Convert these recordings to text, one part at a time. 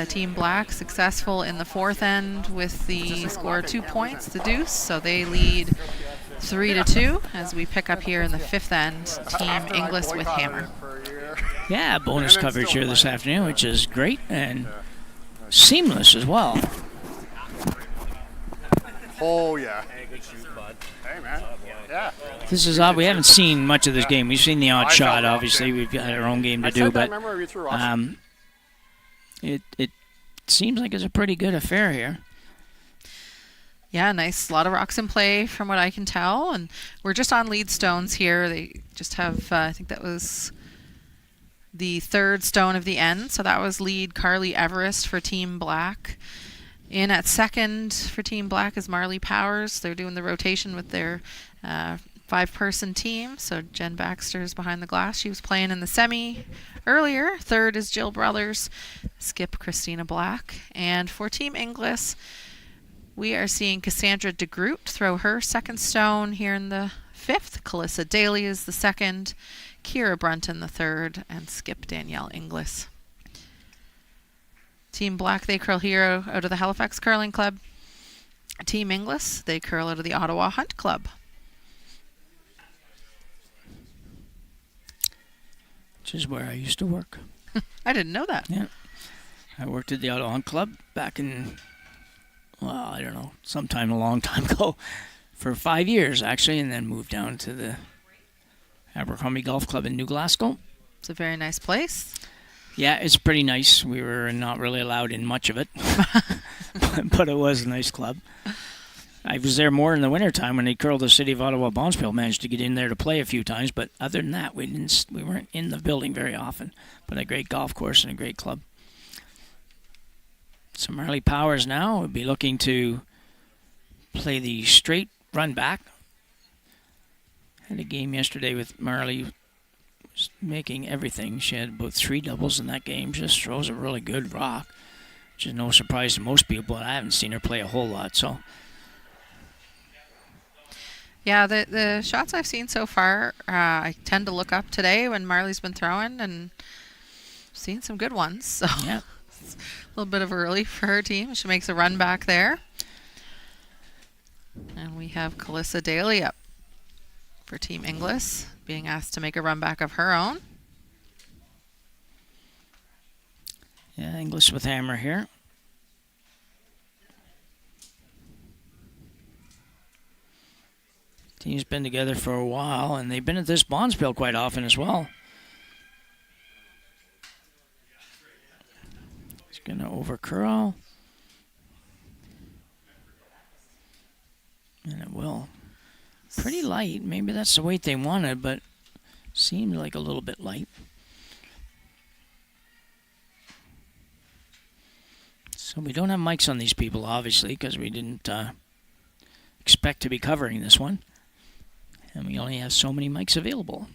Team Black successful in the fourth end with the score 2 points, the deuce, so they lead 3-2 as we pick up here in the fifth end. Team Inglis with hammer. Yeah, bonus coverage here this afternoon, which is great and seamless as well. Oh, yeah. Hey, good shoot, bud. Hey, man. Yeah. This is odd. We haven't seen much of this game. We've seen the odd shot, obviously. We've got our own game to do, but it seems like it's a pretty good affair here. Yeah, nice. A lot of rocks in play from what I can tell. And we're just on lead stones here. They just have, I think that was the third stone of the end. So that was lead Carly Everest for Team Black. In at second for Team Black is Marley Powers. They're doing the rotation with their 5-person team. So Jen Baxter is behind the glass. She was playing in the semi earlier. Third is Jill Brothers. Skip Christina Black. And for Team Inglis, we are seeing Cassandra DeGroot throw her second stone here in the fifth. Calissa Daly is the second. Kira Brunton the third. And Skip Danielle Inglis. Team Black, they curl here out of the Halifax Curling Club. Team Inglis, they curl out of the Ottawa Hunt Club. Which is where I used to work. I didn't know that. Yeah. I worked at the Ottawa Hunt Club back in, well, I don't know, sometime a long time ago. For 5 years, actually, and then moved down to the Abercrombie Golf Club in New Glasgow. It's a very nice place. Yeah, it's pretty nice. We were not really allowed in much of it, but it was a nice club. I was there more in the wintertime when they curled the City of Ottawa Bonspiel. Managed to get in there to play a few times, but other than that, we weren't in the building very often. But a great golf course and a great club. So Marley Powers now would be looking to play the straight run back. Had a game yesterday with Marley. Making everything. She had about 3 doubles in that game. Just throws a really good rock, which is no surprise to most people, but I haven't seen her play a whole lot. So, yeah, the shots I've seen so far, I tend to look up today when Marley's been throwing and seen some good ones. So yeah, it's a little bit of a relief for her team. She makes a run back there. And we have Calissa Daly up for Team Inglis, being asked to make a run back of her own. Yeah, Inglis with hammer here. Team's been together for a while, and they've been at this Bonspiel quite often as well. He's going to over curl. And it will. Pretty light. Maybe that's the weight they wanted, but seemed like a little bit light. So we don't have mics on these people, obviously, because we didn't expect to be covering this one. And we only have so many mics available.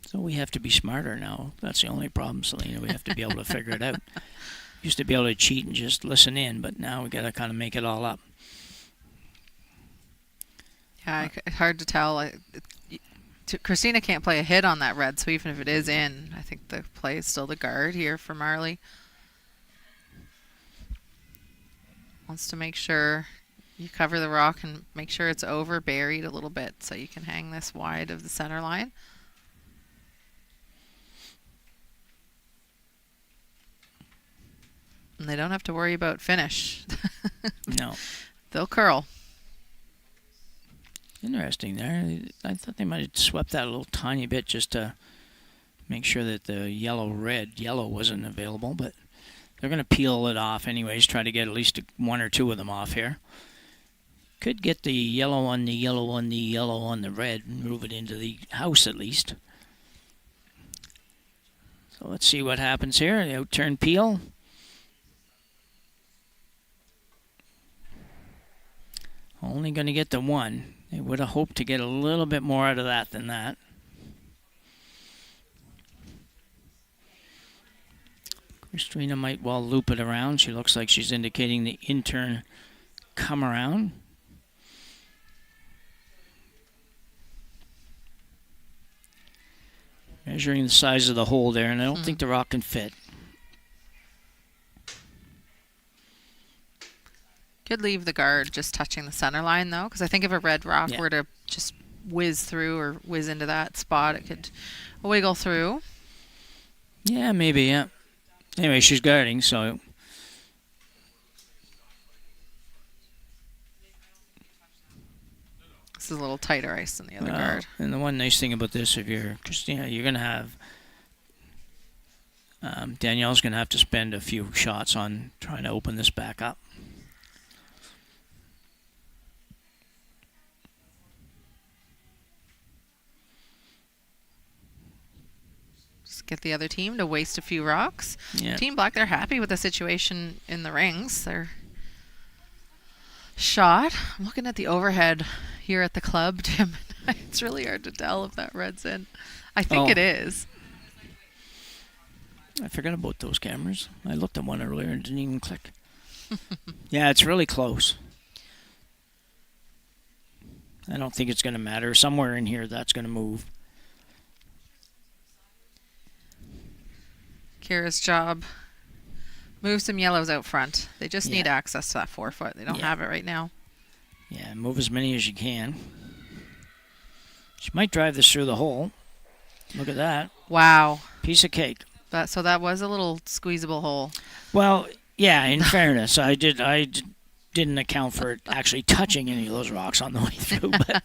So we have to be smarter now. That's the only problem, Selena. We have to be able to figure it out. Used to be able to cheat and just listen in, but now we got to kind of make it all up. Yeah, it's hard to tell. Christina can't play a hit on that red, so even if it is in, I think the play is still the guard here for Marley. Wants to make sure you cover the rock and make sure it's over, buried a little bit, so you can hang this wide of the center line. And they don't have to worry about finish. No. They'll curl. Interesting there. I thought they might have swept that a little tiny bit just to make sure that the yellow wasn't available, but they're going to peel it off anyways, try to get at least 1 or 2 of them off here. Could get the yellow on the yellow on the yellow on the red and move it into the house at least. So let's see what happens here. The out-turn peel. Only going to get the 1. They would have hoped to get a little bit more out of that than that. Christina might well loop it around. She looks like she's indicating the in-turn come around. Measuring the size of the hole there, and I don't think the rock can fit. Could leave the guard just touching the center line, though, because I think if a red rock were to just whiz through or whiz into that spot, it could wiggle through. Yeah, maybe, yeah. Anyway, she's guarding, so... This is a little tighter ice than the other guard. And the one nice thing about this, if you're Christina, you're going to have... Danielle's going to have to spend a few shots on trying to open this back up. Get the other team to waste a few rocks. Yeah. Team Black, they're happy with the situation in the rings. They're shot. I'm looking at the overhead here at the club, Tim. It's really hard to tell if that red's in. I think it is. I forgot about those cameras. I looked at one earlier and didn't even click. Yeah, it's really close. I don't think it's going to matter. Somewhere in here, that's going to move. Kira's job. Move some yellows out front. They just need access to that 4 foot. They don't have it right now. Yeah, move as many as you can. She might drive this through the hole. Look at that. Wow. Piece of cake. So that was a little squeezable hole. Well, yeah, in fairness, I didn't account for it actually touching any of those rocks on the way through. But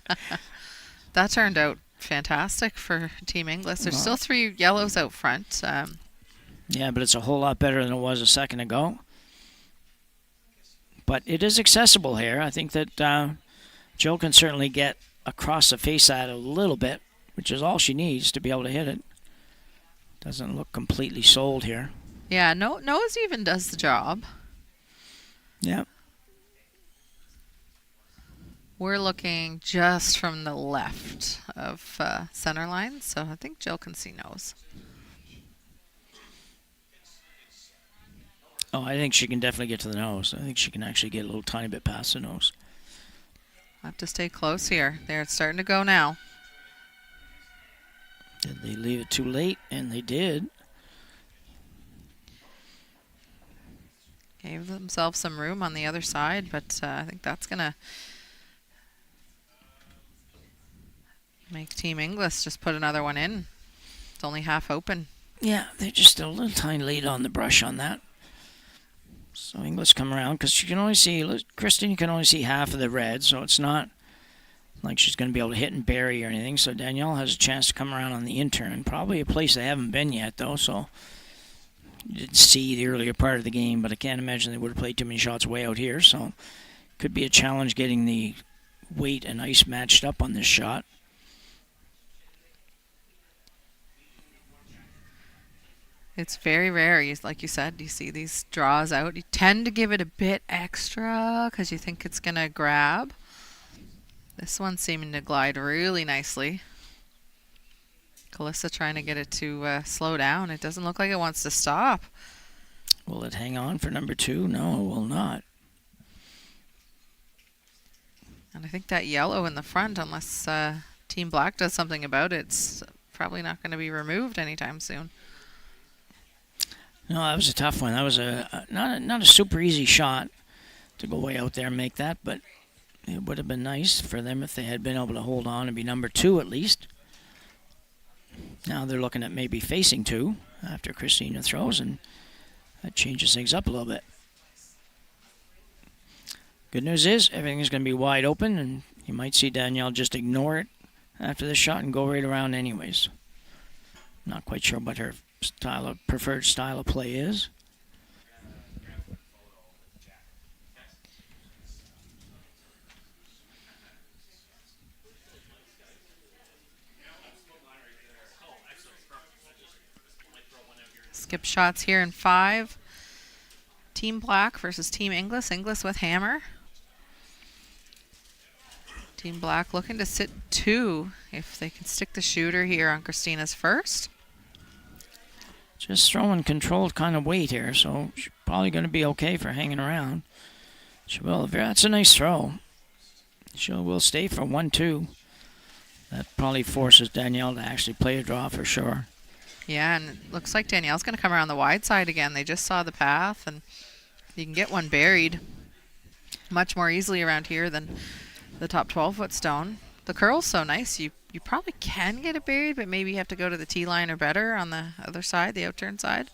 that turned out fantastic for Team Inglis. There's still 3 yellows out front. Yeah, but it's a whole lot better than it was a second ago. But it is accessible here. I think that Jill can certainly get across the face side a little bit, which is all she needs to be able to hit it. Doesn't look completely sold here. Yeah, nose even does the job. Yeah. We're looking just from the left of center line, so I think Jill can see nose. Oh, I think she can definitely get to the nose. I think she can actually get a little tiny bit past the nose. Have to stay close here. There, it's starting to go now. Did they leave it too late? And they did. Gave themselves some room on the other side, but I think that's going to make Team Inglis just put another one in. It's only half open. Yeah, they're just a little tiny late on the brush on that. So Inglis come around because you can only see, Christina can only see half of the red, so it's not like she's going to be able to hit and bury or anything. So Danielle has a chance to come around on the in-turn. Probably a place they haven't been yet, though, so you didn't see the earlier part of the game, but I can't imagine they would have played too many shots way out here, so could be a challenge getting the weight and ice matched up on this shot. It's very rare, like you said, you see these draws out. You tend to give it a bit extra because you think it's going to grab. This one's seeming to glide really nicely. Calissa trying to get it to slow down. It doesn't look like it wants to stop. Will it hang on for number 2? No, it will not. And I think that yellow in the front, unless Team Black does something about it, it's probably not going to be removed anytime soon. No, that was a tough one. That was not a super easy shot to go way out there and make that, but it would have been nice for them if they had been able to hold on and be number 2 at least. Now they're looking at maybe facing 2 after Christina throws, and that changes things up a little bit. Good news is everything is going to be wide open, and you might see Danielle just ignore it after the shot and go right around anyways. Not quite sure what her preferred style of play is. Skip shots here in 5. Team Black versus Team Inglis. Inglis with hammer. Team Black looking to sit 2 if they can stick the shooter here on Christina's first. Just throwing controlled kind of weight here, so she's probably going to be okay for hanging around. She will. That's a nice throw. She will stay for 1-2. That probably forces Danielle to actually play a draw for sure. Yeah, and it looks like Danielle's going to come around the wide side again. They just saw the path, and you can get one buried much more easily around here than the top 12-foot stone. The curl's so nice, you probably can get it buried, but maybe you have to go to the tee line or better on the other side, the outturn side.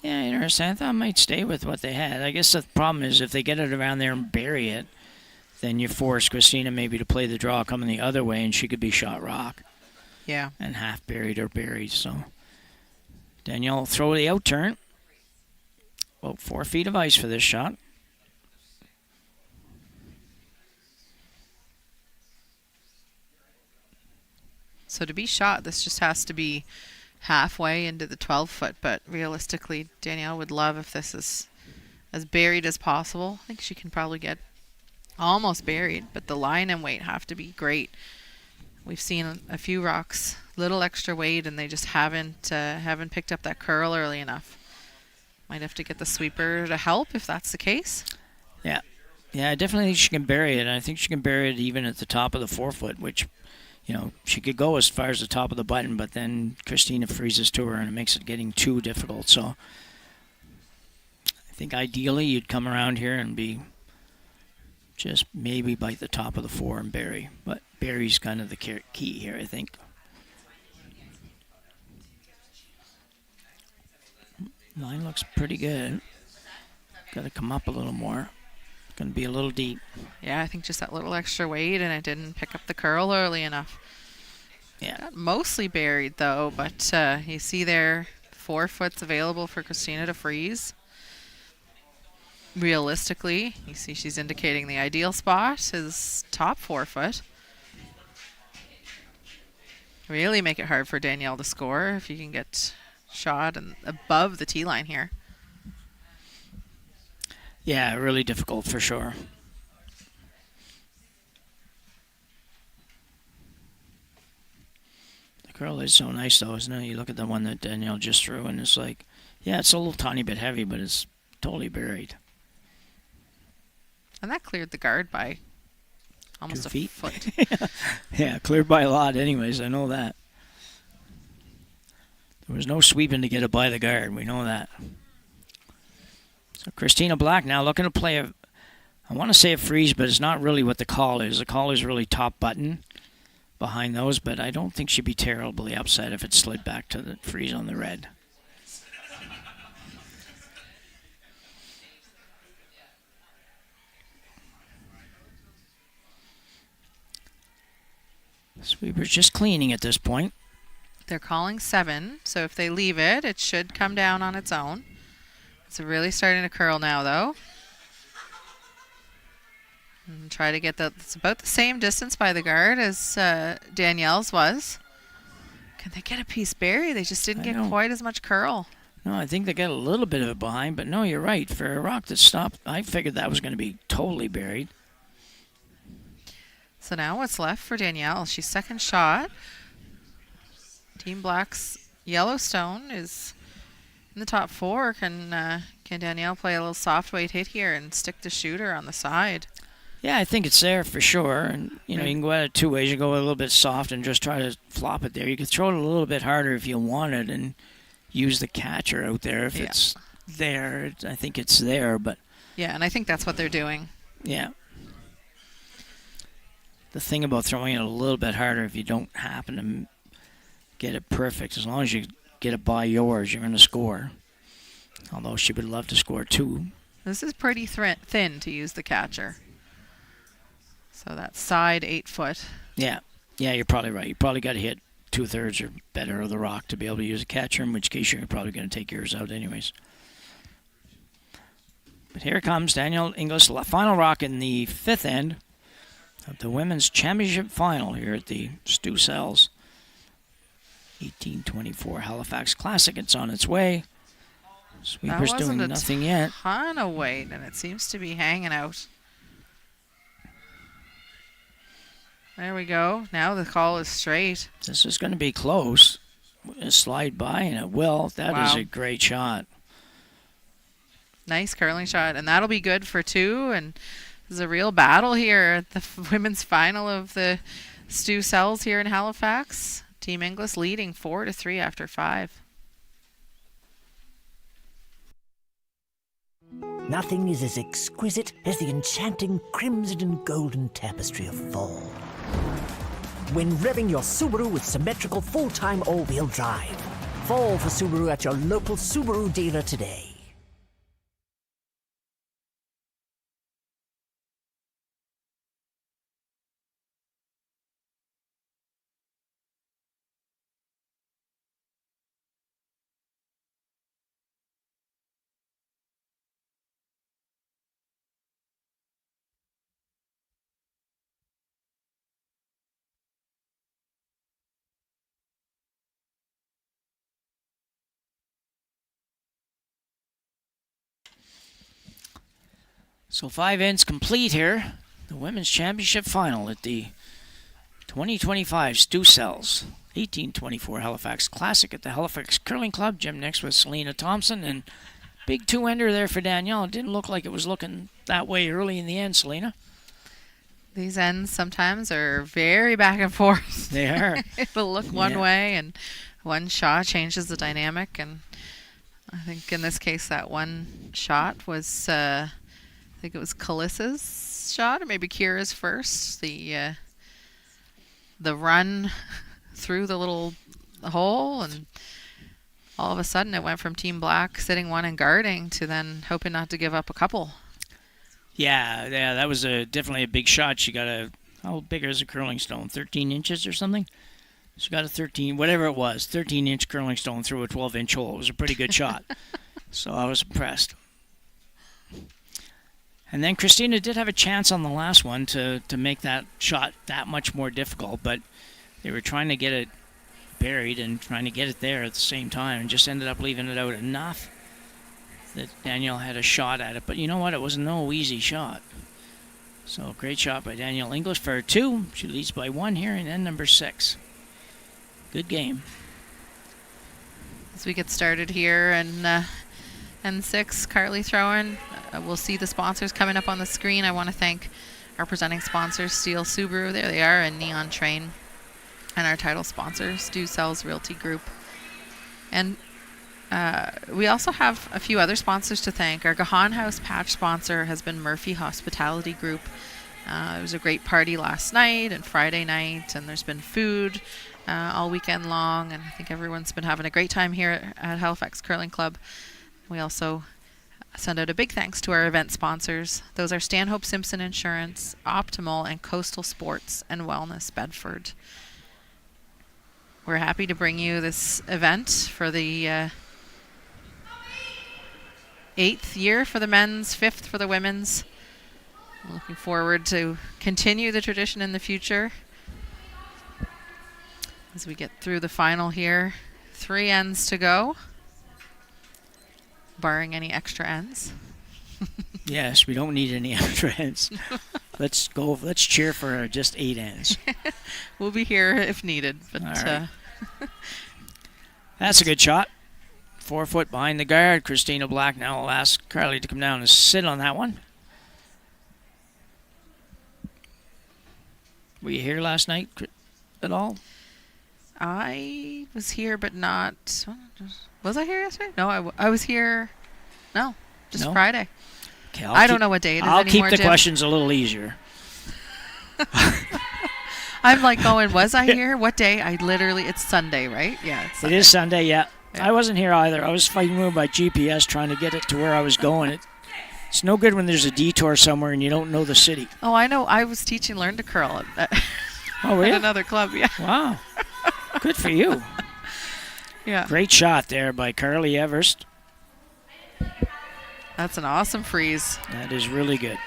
Yeah, interesting. I thought I might stay with what they had. I guess the problem is if they get it around there and bury it, then you force Christina maybe to play the draw coming the other way, and she could be shot rock. Yeah. And half buried or buried. So Danielle will throw the outturn. About 4 feet of ice for this shot. So to be shot, this just has to be halfway into the 12-foot, but realistically, Danielle would love if this is as buried as possible. I think she can probably get almost buried, but the line and weight have to be great. We've seen a few rocks, little extra weight, and they just haven't picked up that curl early enough. Might have to get the sweeper to help if that's the case. Yeah, I definitely think she can bury it. And I think she can bury it even at the top of the 4-foot, which, she could go as far as the top of the button, but then Christina freezes to her and it makes it getting too difficult. So I think ideally you'd come around here and be just maybe bite the top of the 4 and bury. But bury's kind of the key here, I think. Line looks pretty good. Got to come up a little more. Going to be a little deep. Yeah, I think just that little extra weight, and it didn't pick up the curl early enough. Yeah. Got mostly buried, though, but you see there 4 foot's available for Christina to freeze. Realistically, you see she's indicating the ideal spot is top 4 foot. Really make it hard for Danielle to score if you can get shot and above the tee line here. Yeah, really difficult for sure. The curl is so nice, though, isn't it? You look at the one that Danielle just threw, and it's like, yeah, it's a little tiny bit heavy, but it's totally buried. And that cleared the guard by almost 2 a feet. foot. Yeah, cleared by a lot anyways, I know that. There was no sweeping to get it by the guard, we know that. So Christina Black now looking to play I want to say a freeze, but it's not really what the call is. The call is really top button behind those, but I don't think she'd be terribly upset if it slid back to the freeze on the red. Sweeper's just cleaning at this point. They're calling 7, so if they leave it, it should come down on its own. It's really starting to curl now, though. And try to get it's about the same distance by the guard as Danielle's was. Can they get a piece buried? They just didn't get quite as much curl. No, I think they got a little bit of it behind, but no, you're right. For a rock that stopped, I figured that was going to be totally buried. So now what's left for Danielle? She's second shot. Team Black's Yellowstone is in the top 4. Can Danielle play a little soft weight hit here and stick the shooter on the side? Yeah, I think it's there for sure. And, you can go at it 2 ways. You go a little bit soft and just try to flop it there. You could throw it a little bit harder if you wanted and use the catcher out there if it's there. I think it's there, but... Yeah, and I think that's what they're doing. Yeah. The thing about throwing it a little bit harder, if you don't happen to get it perfect, as long as you get it by yours, you're going to score. Although she would love to score 2. This is pretty thin to use the catcher. So that side 8 foot. Yeah, you're probably right. You probably got to hit 2/3 or better of the rock to be able to use a catcher, in which case you're probably going to take yours out anyways. But here comes Danielle Inglis, final rock in the 5th end of the Women's Championship Final here at the Stu Sells 1824 Halifax Classic. It's on its way. Sweeper's doing nothing yet. Ton of weight, and it seems to be hanging out. There we go. Now the call is straight. This is going to be close. It'll slide by, and it will. That is a great shot. Nice curling shot, and that'll be good for 2. And there's a real battle here at the women's final of the Stu Sells here in Halifax. Team Inglis leading 4-3 after 5. Nothing is as exquisite as the enchanting crimson and golden tapestry of fall. When revving your Subaru with symmetrical full-time all-wheel drive. Fall for Subaru at your local Subaru dealer today. So 5 ends complete here. The Women's Championship Final at the 2025 Stu Cells 1824 Halifax Classic at the Halifax Curling Club. Gym next with Selena Thompson, and big 2-ender there for Danielle. It didn't look like it was looking that way early in the end, Selena. These ends sometimes are very back and forth. They are. It'll look one way, and one shot changes the dynamic. And I think in this case, that one shot was, I think it was Kalissa's shot, or maybe Kira's first. The run through the little hole, and all of a sudden it went from Team Black sitting one and guarding to then hoping not to give up a couple. Yeah, that was definitely a big shot. She got how big is a curling stone? 13 inches or something? She got a 13-inch curling stone through a 12-inch hole. It was a pretty good shot. So I was impressed. And then Christina did have a chance on the last one to make that shot that much more difficult, but they were trying to get it buried and trying to get it there at the same time, and just ended up leaving it out enough that Danielle had a shot at it. But you know what? It was no easy shot. So great shot by Danielle Inglis for her 2. She leads by 1 here in end number 6. Good game. As we get started here, and N6, Carly throwing. We'll see the sponsors coming up on the screen. I want to thank our presenting sponsors, Steel Subaru, there they are, and Neon Train, and our title sponsor, Stu Cells Realty Group. And we also have a few other sponsors to thank. Our Gahan House patch sponsor has been Murphy Hospitality Group. It was a great party last night and Friday night, and there's been food all weekend long, and I think everyone's been having a great time here at Halifax Curling Club. We also send out a big thanks to our event sponsors. Those are Stanhope Simpson Insurance, Optimal, and Coastal Sports and Wellness Bedford. We're happy to bring you this event for the 8th year for the men's, 5th for the women's. I'm looking forward to continue the tradition in the future. As we get through the final here, 3 ends to go, barring any extra ends. Yes, we don't need any extra ends. Let's go. Let's cheer for just 8 ends. We'll be here if needed. But right. That's a good shot. 4 foot behind the guard. Christina Black now will ask Carly to come down and sit on that one. Were you here last night at all? I was here, but not... Was I here yesterday? No, I was here... No, just No? Friday. Okay, I don't know what day it is I'll anymore, keep the Jim. questions a little easier. I'm like going, was I here? What day? It's Sunday, right? Yeah, it's Sunday. It is Sunday, yeah. I wasn't here either. I was fighting with my GPS trying to get it to where I was going. It's no good when there's a detour somewhere and you don't know the city. Oh, I know. I was teaching Learn to Curl at really? another club, yeah. Wow. Good for you. Yeah. Great shot there by Carly Everst. That's an awesome freeze. That is really good.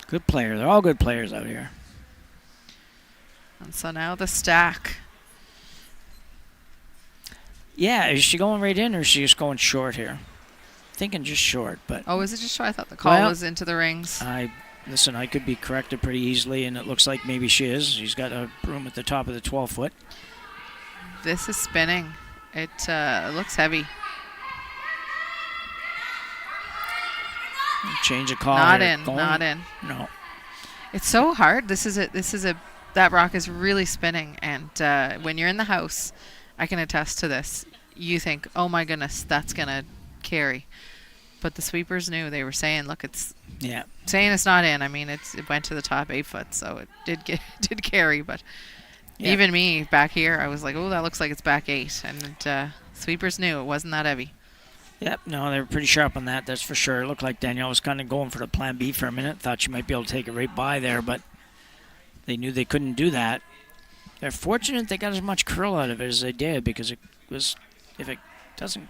Good player. They're all good players out here. And so now the stack. Yeah, is she going right in or is she just going short here? Thinking just short, but... Oh, is it just short? I thought the call was into the rings. Listen, I could be corrected pretty easily, and it looks like maybe she is. She's got a broom at the top of the 12-foot. This is spinning. It looks heavy. Change of call. Not here. in. Not in. No. It's so hard. This is a that rock is really spinning. And when you're in the house, I can attest to this. You think, oh my goodness, that's going to carry. But the sweepers knew. They were saying, look, it's saying it's not in. I mean, it went to the top 8 foot, so it did carry. But even me back here, I was like, oh, that looks like it's back 8. And sweepers knew it wasn't that heavy. Yep, no, they were pretty sharp on that, that's for sure. It looked like Danielle was kind of going for the plan B for a minute. Thought she might be able to take it right by there, but they knew they couldn't do that. They're fortunate they got as much curl out of it as they did, because it was, if it doesn't,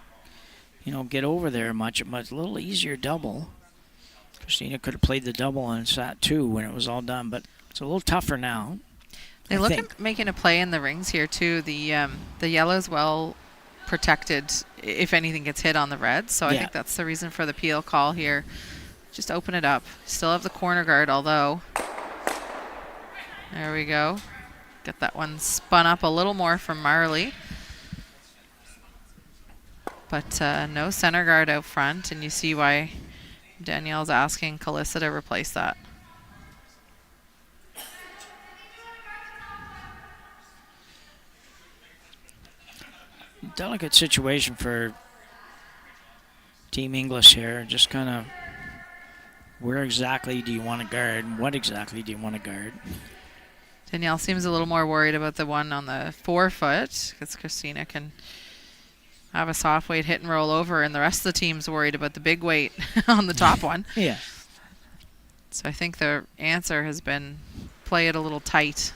get over there much, it was a little easier double. Christina could have played the double and sat 2 when it was all done, but it's a little tougher now. They look at making a play in the rings here too. The yellow's well protected if anything gets hit on the red, so I think that's the reason for the peel call here. Just open it up. Still have the corner guard, although there we go. Get that one spun up a little more from Marley, but no center guard out front, and you see why Danielle's asking Calissa to replace that. Delicate situation for Team Inglis here. Just kind of, where exactly do you want to guard? What exactly do you want to guard? Danielle seems a little more worried about the one on the 4 foot, because Christina can have a soft weight hit and roll over, and the rest of the team's worried about the big weight on the top one. Yeah. So I think the answer has been play it a little tight,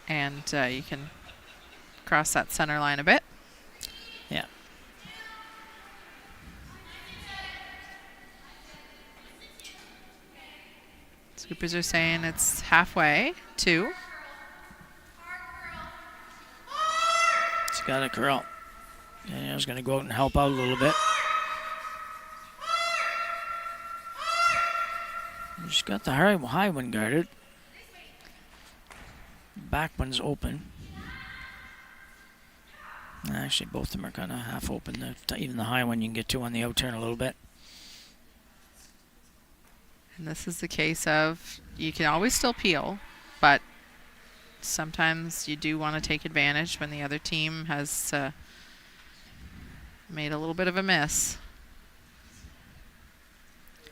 and you can cross that center line a bit. Yeah. Scoopers are saying it's halfway, 2. It's got a curl. Danielle's going to go out and help out a little bit. She's got the high one guarded. Back one's open. Actually, both of them are kind of half open. Even the high one you can get to on the out turn a little bit. And this is the case of you can always still peel, but sometimes you do want to take advantage when the other team has made a little bit of a miss.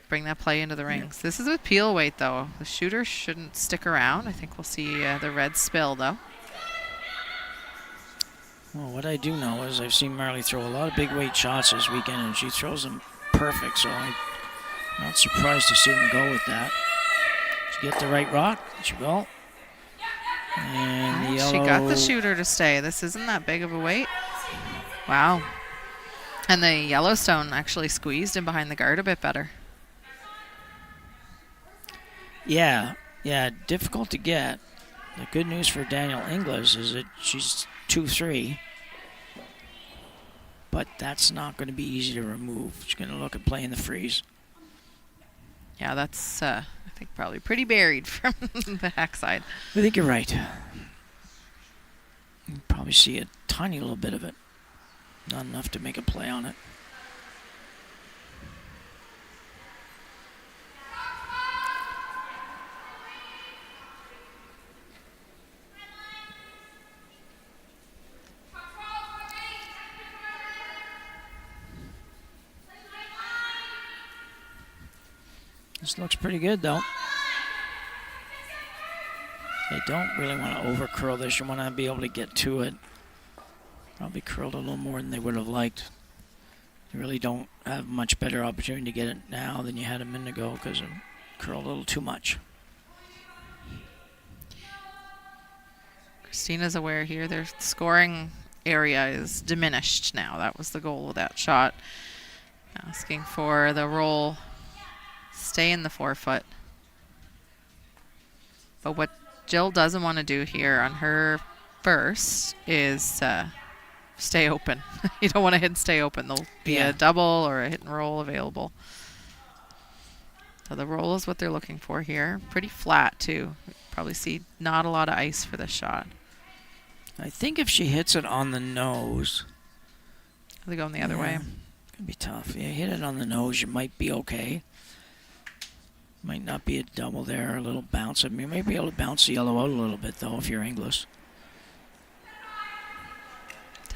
Bring that play into the rings. This is with peel weight, though. The shooter shouldn't stick around. I think we'll see the red spill, though. Well, what I do know is I've seen Marley throw a lot of big weight shots this weekend, and she throws them perfect, so I'm not surprised to see them go with that. She get the right rock. She will. And the yellow. She got the shooter to stay. This isn't that big of a weight. Wow. And the Yellowstone actually squeezed in behind the guard a bit better. Yeah, difficult to get. The good news for Danielle Inglis is that she's 2-3, but that's not going to be easy to remove. She's going to look at playing the freeze. Yeah, that's, I think, probably pretty buried from the hack side. I think you're right. You can probably see a tiny little bit of it. Not enough to make a play on it. This looks pretty good, though. They don't really want to over curl this. You want to be able to get to it. Probably curled a little more than they would have liked. You really don't have much better opportunity to get it now than you had a minute ago because it curled a little too much. Christina's aware here. Their scoring area is diminished now. That was the goal of that shot. Asking for the roll. Stay in the 4 foot. But what Jill doesn't want to do here on her first is stay open. You don't want to hit and stay open. There'll be a double or a hit and roll available. So the roll is what they're looking for here. Pretty flat too. Probably see not a lot of ice for this shot. I think if she hits it on the nose. Are they going the other way? It's going to be tough. Yeah, hit it on the nose, you might be okay. Might not be a double there, a little bounce. I mean, you may be able to bounce the yellow out a little bit, though, if you're Inglis.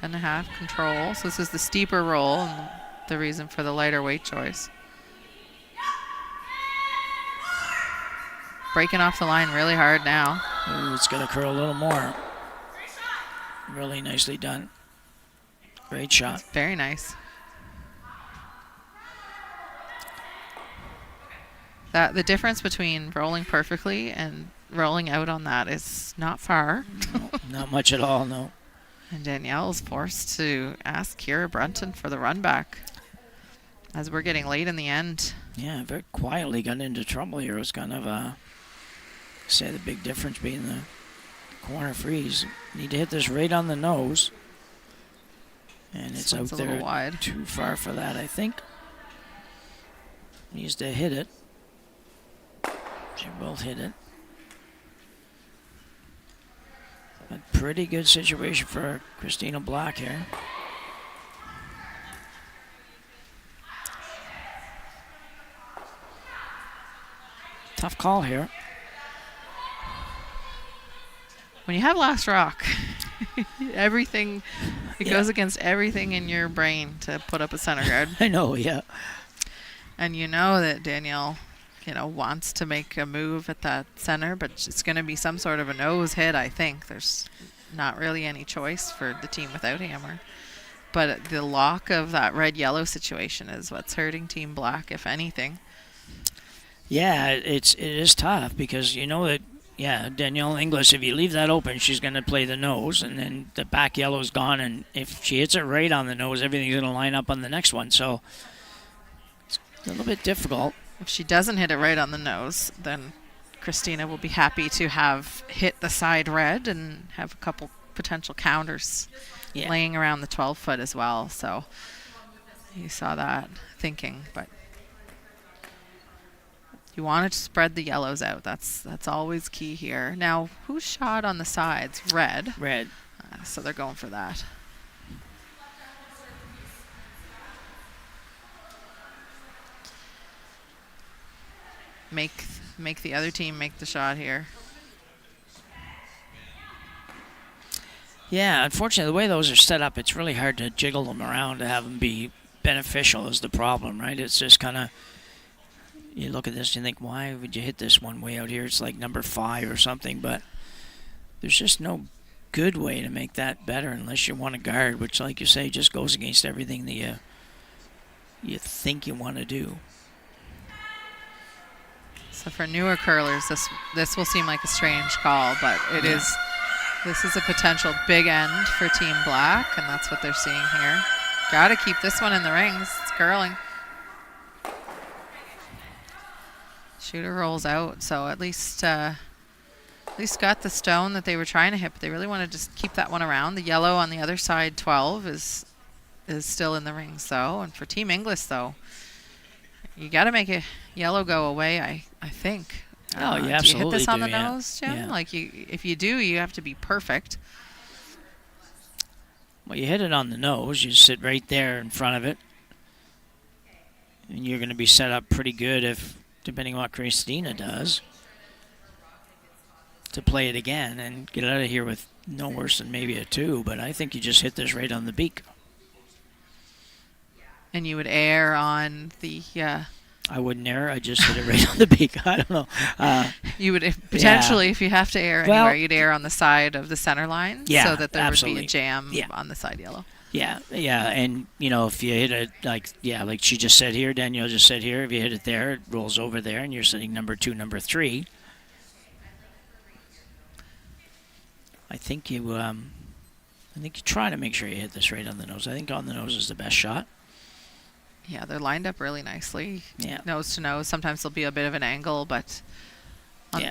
10.5 control. So this is the steeper roll and the reason for the lighter weight choice. Breaking off the line really hard now. Ooh, it's going to curl a little more. Really nicely done. Great shot. Very nice. The difference between rolling perfectly and rolling out on that is not far. No, not much at all, no. And Danielle is forced to ask Kira Brunton for the run back as we're getting late in the end. Yeah, very quietly got into trouble here. It was kind of, say, the big difference being the corner freeze. Need to hit this right on the nose. And it's out there wide. Too far for that, I think. Needs to hit it. She both hit it. A pretty good situation for Christina Black here. Tough call here. When you have last rock, everything, it goes against everything in your brain to put up a center guard. I know, yeah. And you know that Danielle, wants to make a move at that center, but it's going to be some sort of a nose hit, I think. There's not really any choice for the team without Hammer. But the lock of that red-yellow situation is what's hurting Team Black, if anything. Yeah, it is tough because you know that, Danielle Inglis, if you leave that open, she's going to play the nose, and then the back yellow's gone, and if she hits it right on the nose, everything's going to line up on the next one. So it's a little bit difficult. If she doesn't hit it right on the nose, then Christina will be happy to have hit the side red and have a couple potential counters laying around the 12-foot as well. So you saw that thinking, but you want to spread the yellows out. That's always key here. Now, who's shot on the sides? Red. Red. So they're going for that. Make the other team make the shot here. Yeah, unfortunately, the way those are set up, it's really hard to jiggle them around to have them be beneficial is the problem, right? It's just kind of, you look at this and you think, why would you hit this one way out here? It's like number 5 or something, but there's just no good way to make that better unless you want to guard, which, like you say, just goes against everything that you think you want to do. So for newer curlers, this will seem like a strange call, but it is. This is a potential big end for Team Black, and that's what they're seeing here. Got to keep this one in the rings. It's curling. Shooter rolls out, so at least got the stone that they were trying to hit, but they really want to just keep that one around. The yellow on the other side, 12, is still in the rings, though. And for Team Inglis, though, you got to make a yellow go away, I think. Oh, you absolutely do. You hit this on the yeah. nose, Jim? Yeah. Like, if you do, you have to be perfect. Well, you hit it on the nose. You sit right there in front of it. And you're going to be set up pretty good if, depending on what Christina does, to play it again and get out of here with no worse than maybe a 2. But I think you just hit this right on the beak. And you would err on the... I wouldn't err. I just hit it right on the beak. I don't know. You would potentially, if you have to err anywhere, you'd err on the side of the center line so that there would be a jam on the side yellow. Yeah. And, if you hit it, like she just said here, Danielle just said here, if you hit it there, it rolls over there, and you're sitting number 2, number 3. I think you try to make sure you hit this right on the nose. I think on the nose is the best shot. Yeah, they're lined up really nicely. Yeah. Nose to nose. Sometimes there'll be a bit of an angle, but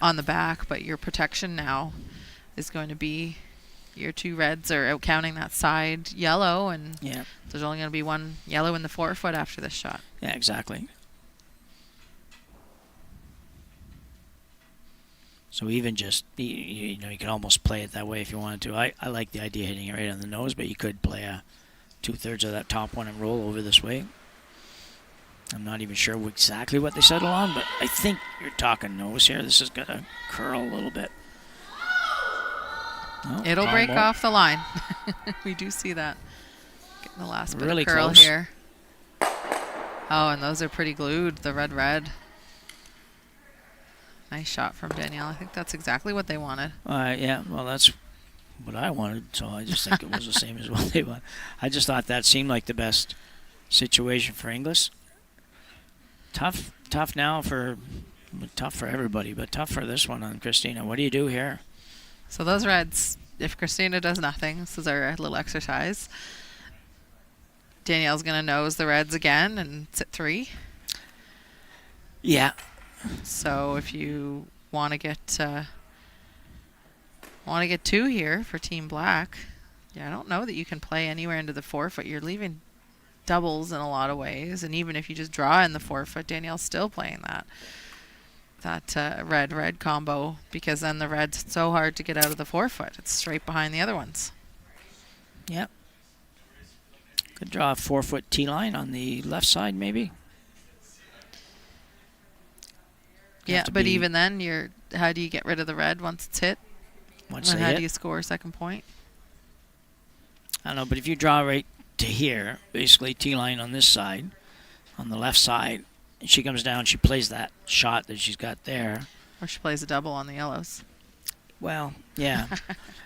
on the back. But your protection now is going to be your 2 reds are out counting that side yellow, and there's only going to be 1 yellow in the 4-foot after this shot. Yeah, exactly. So even just, you can almost play it that way if you wanted to. I like the idea of hitting it right on the nose, but you could play a 2/3 of that top one and roll over this way. I'm not even sure exactly what they settle on, but I think you're talking nose here. This is going to curl a little bit. Oh, It'll break combo. off the line. We do see that. Getting the last bit Really of curl close. here. Oh, and those are pretty glued, the red. Nice shot from Danielle. I think that's exactly what they wanted. Yeah, well, that's what I wanted, so I just think it was the same as what they wanted. I just thought that seemed like the best situation for Inglis. Tough now tough for everybody, but tough for this one on Christina. What do you do here? So those reds, if Christina does nothing, this is our little exercise. Danielle's going to nose the reds again and sit 3. Yeah. So if you want to get 2 here for Team Black, yeah, I don't know that you can play anywhere into the 4-foot. You're leaving doubles in a lot of ways, and even if you just draw in the 4-foot, Danielle's still playing that red combo, because then the red's so hard to get out of the 4-foot. It's straight behind the other ones. Yep. Could draw a 4-foot tee line on the left side, maybe. Yeah, but even then, how do you get rid of the red once it's hit? Once And they how hit. do you score a second point? I don't know, but if you draw right to here, basically tee line on this side, on the left side, and she comes down, she plays that shot that she's got there. Or she plays a double on the yellows. Well, yeah.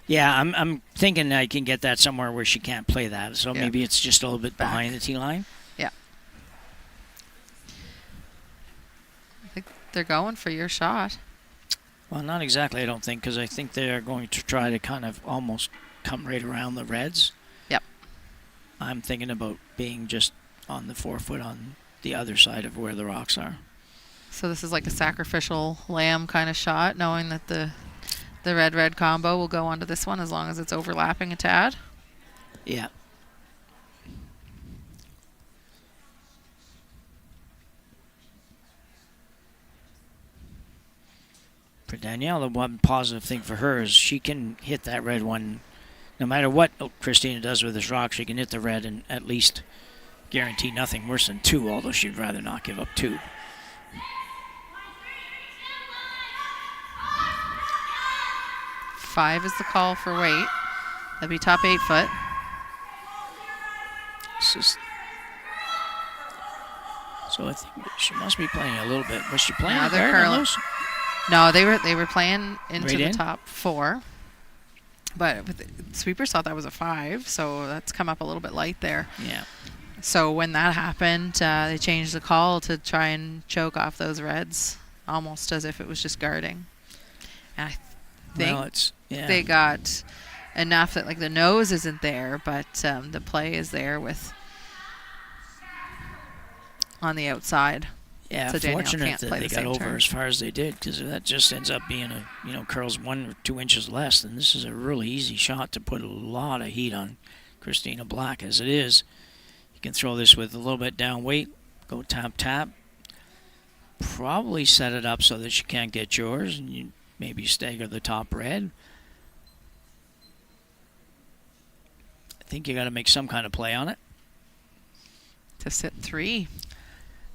Yeah, I'm thinking I can get that somewhere where she can't play that, so Yeah. maybe it's just a little bit Back. behind the tee line. Yeah. I think they're going for your shot. Well, not exactly, I don't think, because I think they're going to try to kind of almost come right around the reds. Yep. I'm thinking about being just on the 4-foot on the other side of where the rocks are. So this is like a sacrificial lamb kind of shot, knowing that the red combo will go onto this one as long as it's overlapping a tad. Yeah. For Danielle, the one positive thing for her is she can hit that red one. No matter what Christina does with this rock, she can hit the red and at least guarantee nothing worse than 2, although she'd rather not give up 2. Five is the call for weight. That'd be top 8-foot. So I think she must be playing a little bit. Was she playing Now a they're guard on curling. those? No, they were playing into Right the in? top 4. But with sweepers thought that was a 5, so that's come up a little bit light there. Yeah. So when that happened, they changed the call to try and choke off those reds, almost as if it was just guarding. And I think Well, they got enough that like the nose isn't there, but the play is there with on the outside. Yeah, So Danielle fortunate can't that play they the got same over turn. as far as they did, because if that just ends up being curls 1 or 2 inches less, then this is a really easy shot to put a lot of heat on Christina Black. As it is, you can throw this with a little bit down weight, go tap, probably set it up so that she can't get yours, and you maybe stagger the top red. I think you got to make some kind of play on it. To sit 3,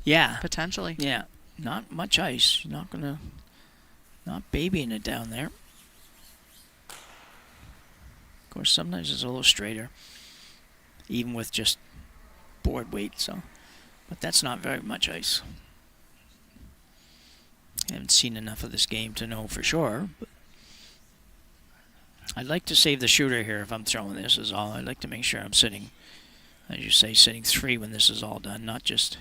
Yeah. potentially. Yeah, not much ice. Not babying it down there. Of course, sometimes it's a little straighter, even with just board weight. But that's not very much ice. I haven't seen enough of this game to know for sure. But I'd like to save the shooter here if I'm throwing this. Is all. I'd like to make sure I'm sitting, as you say, sitting 3 when this is all done, not just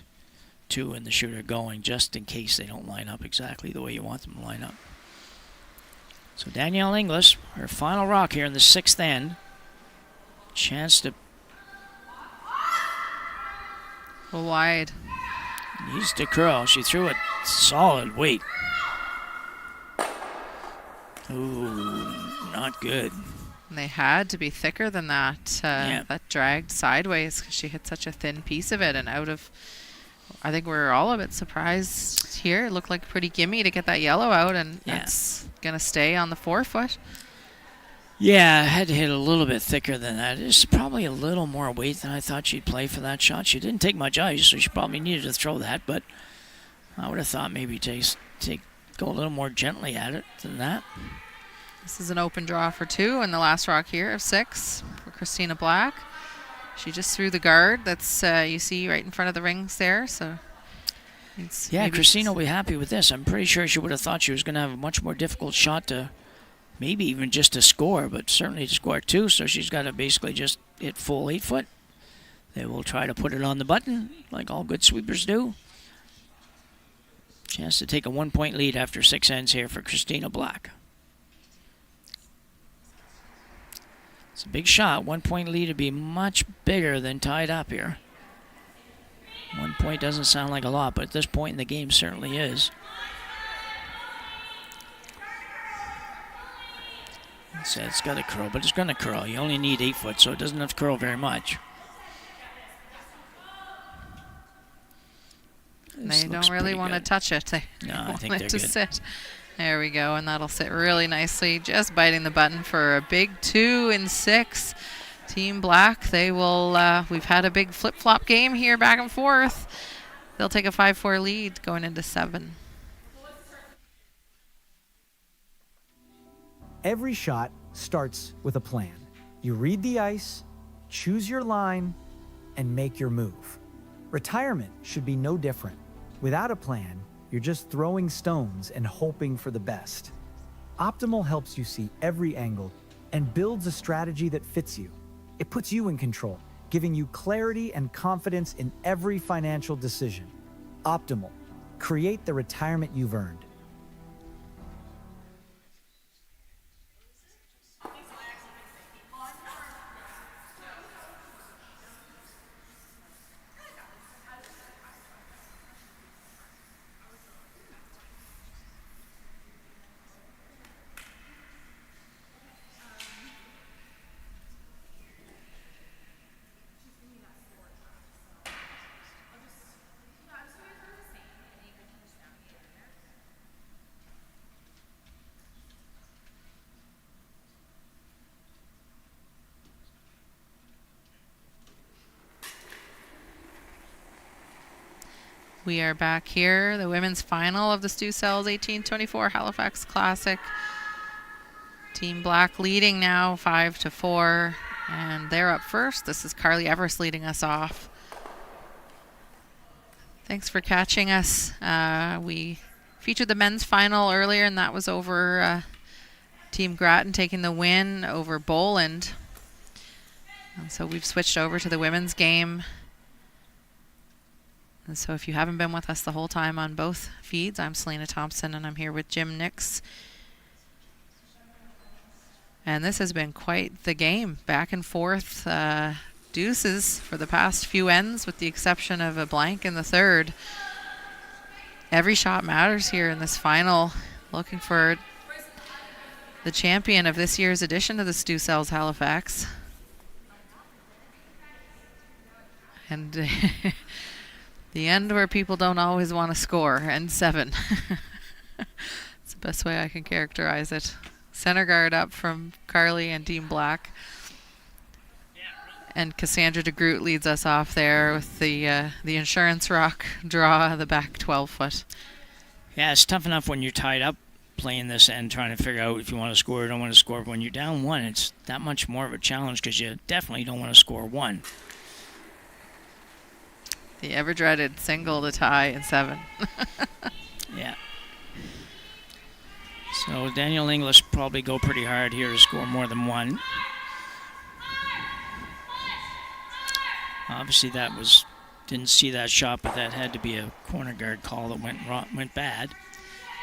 2 and the shooter going, just in case they don't line up exactly the way you want them to line up. So Danielle Inglis, her final rock here in the 6th end. Chance to Wide. needs to curl. She threw it solid weight. Ooh, not good. And they had to be thicker than that. Yeah. That dragged sideways because she hit such a thin piece of it and out of. I think we're all a bit surprised here. It looked like pretty gimme to get that yellow out, and Yeah. that's gonna stay on the 4-foot. Yeah, I had to hit a little bit thicker than that. It's probably a little more weight than I thought she'd play for that shot. She didn't take much ice, so she probably needed to throw that, but I would have thought maybe go a little more gently at it than that. This is an open draw for 2, and the last rock here of 6 for Christina Black. She just threw the guard. That's you see right in front of the rings there. So Christina will be happy with this. I'm pretty sure she would have thought she was going to have a much more difficult shot to maybe even just to score, but certainly to score 2. So she's got to basically just hit full 8-foot. They will try to put it on the button like all good sweepers do. Chance to take a 1-point lead after 6 ends here for Christina Black. It's a big shot. 1-point lead would be much bigger than tied up here. 1 point doesn't sound like a lot, but at this point in the game certainly is. So it's got to curl, but it's going to curl. You only need 8 foot, so it doesn't have to curl very much. They don't really want to touch it. They want it to sit. There we go, and that'll sit really nicely. Just biting the button for a big 2 in 6. Team Black, they will, we've had a big flip-flop game here back and forth. They'll take a 5-4 lead going into 7. Every shot starts with a plan. You read the ice, choose your line, and make your move. Retirement should be no different. Without a plan, you're just throwing stones and hoping for the best. Optimal helps you see every angle and builds a strategy that fits you. It puts you in control, giving you clarity and confidence in every financial decision. Optimal. Create the retirement you've earned. We are back here, the women's final of the Stu Sells 1824 Halifax Classic. Team Black leading now 5-4, and they're up first. This is Carly Everest leading us off. Thanks for catching us. We featured the men's final earlier, and that was over Team Grattan taking the win over Boland. And so we've switched over to the women's game. And so if you haven't been with us the whole time on both feeds, I'm Selena Thompson, and I'm here with Jim Nix. And this has been quite the game, back and forth, deuces for the past few ends, with the exception of a blank in the third. Every shot matters here in this final, looking for the champion of this year's edition of the Stu Sells Halifax. And the end where people don't always want to score, end 7. It's the best way I can characterize it. Center guard up from Carly and Team Black. And Cassandra DeGroot leads us off there with the insurance rock draw, the back 12-foot. Yeah, it's tough enough when you're tied up playing this and trying to figure out if you want to score or don't want to score. But when you're down 1, it's that much more of a challenge because you definitely don't want to score 1. The ever-dreaded single to tie in 7. Yeah. So Danielle Inglis probably go pretty hard here to score more than 1. Obviously that didn't see that shot, but that had to be a corner guard call that went bad.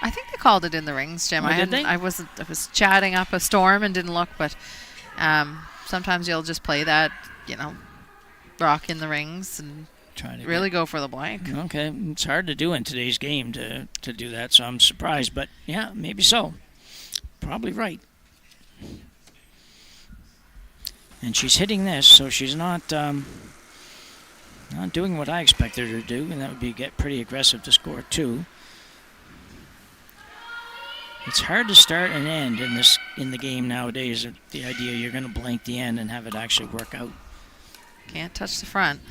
I think they called it in the rings, Jim. Oh, did they? I was chatting up a storm and didn't look, but sometimes you'll just play that, rock in the rings and really go for the blank. Okay, it's hard to do in today's game to do that, so I'm surprised. But yeah, maybe so. Probably right. And she's hitting this, so she's not doing what I expect her to do, and that would be get pretty aggressive to score 2. It's hard to start and end in the game nowadays. The idea you're going to blank the end and have it actually work out. Can't touch the front.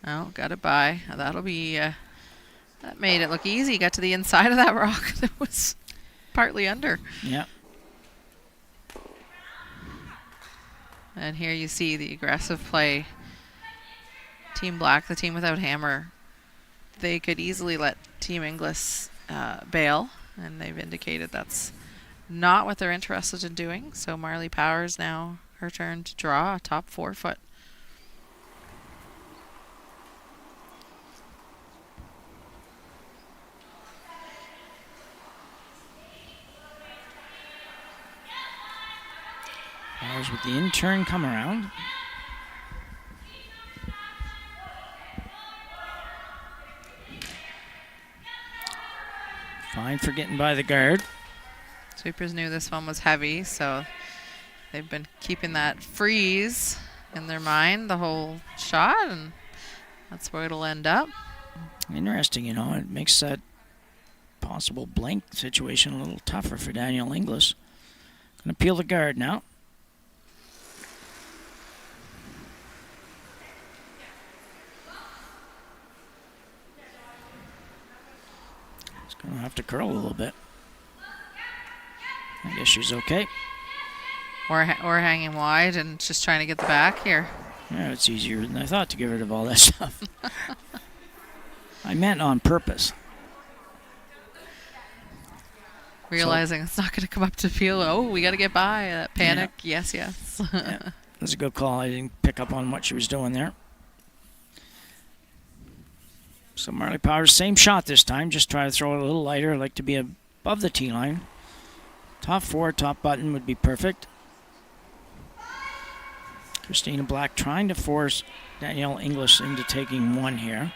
Oh, got it by. That'll be... that made it look easy. Got to the inside of that rock that was partly under. Yeah. And here you see the aggressive play. Team Black, the team without hammer, they could easily let Team Inglis bail, and they've indicated that's not what they're interested in doing. So Marley Powers now her turn to draw a top 4 foot. Powers with the in-turn come around. Fine for getting by the guard. Sweepers knew this one was heavy, so they've been keeping that freeze in their mind the whole shot, and that's where it'll end up. Interesting, it makes that possible blank situation a little tougher for Danielle Inglis. Gonna peel the guard now. It's gonna have to curl a little bit. I guess she's okay. Or hanging wide and just trying to get the back here. Yeah, it's easier than I thought to get rid of all that stuff. I meant on purpose. Realizing it's not going to come up to peel. Oh, we got to get by. That panic. Yeah. Yes. Yeah, that's a good call. I didn't pick up on what she was doing there. So Marley Powers, same shot this time. Just try to throw it a little lighter. I like to be above the tee line. Top 4, top button would be perfect. Christina Black trying to force Danielle Inglis into taking 1 here.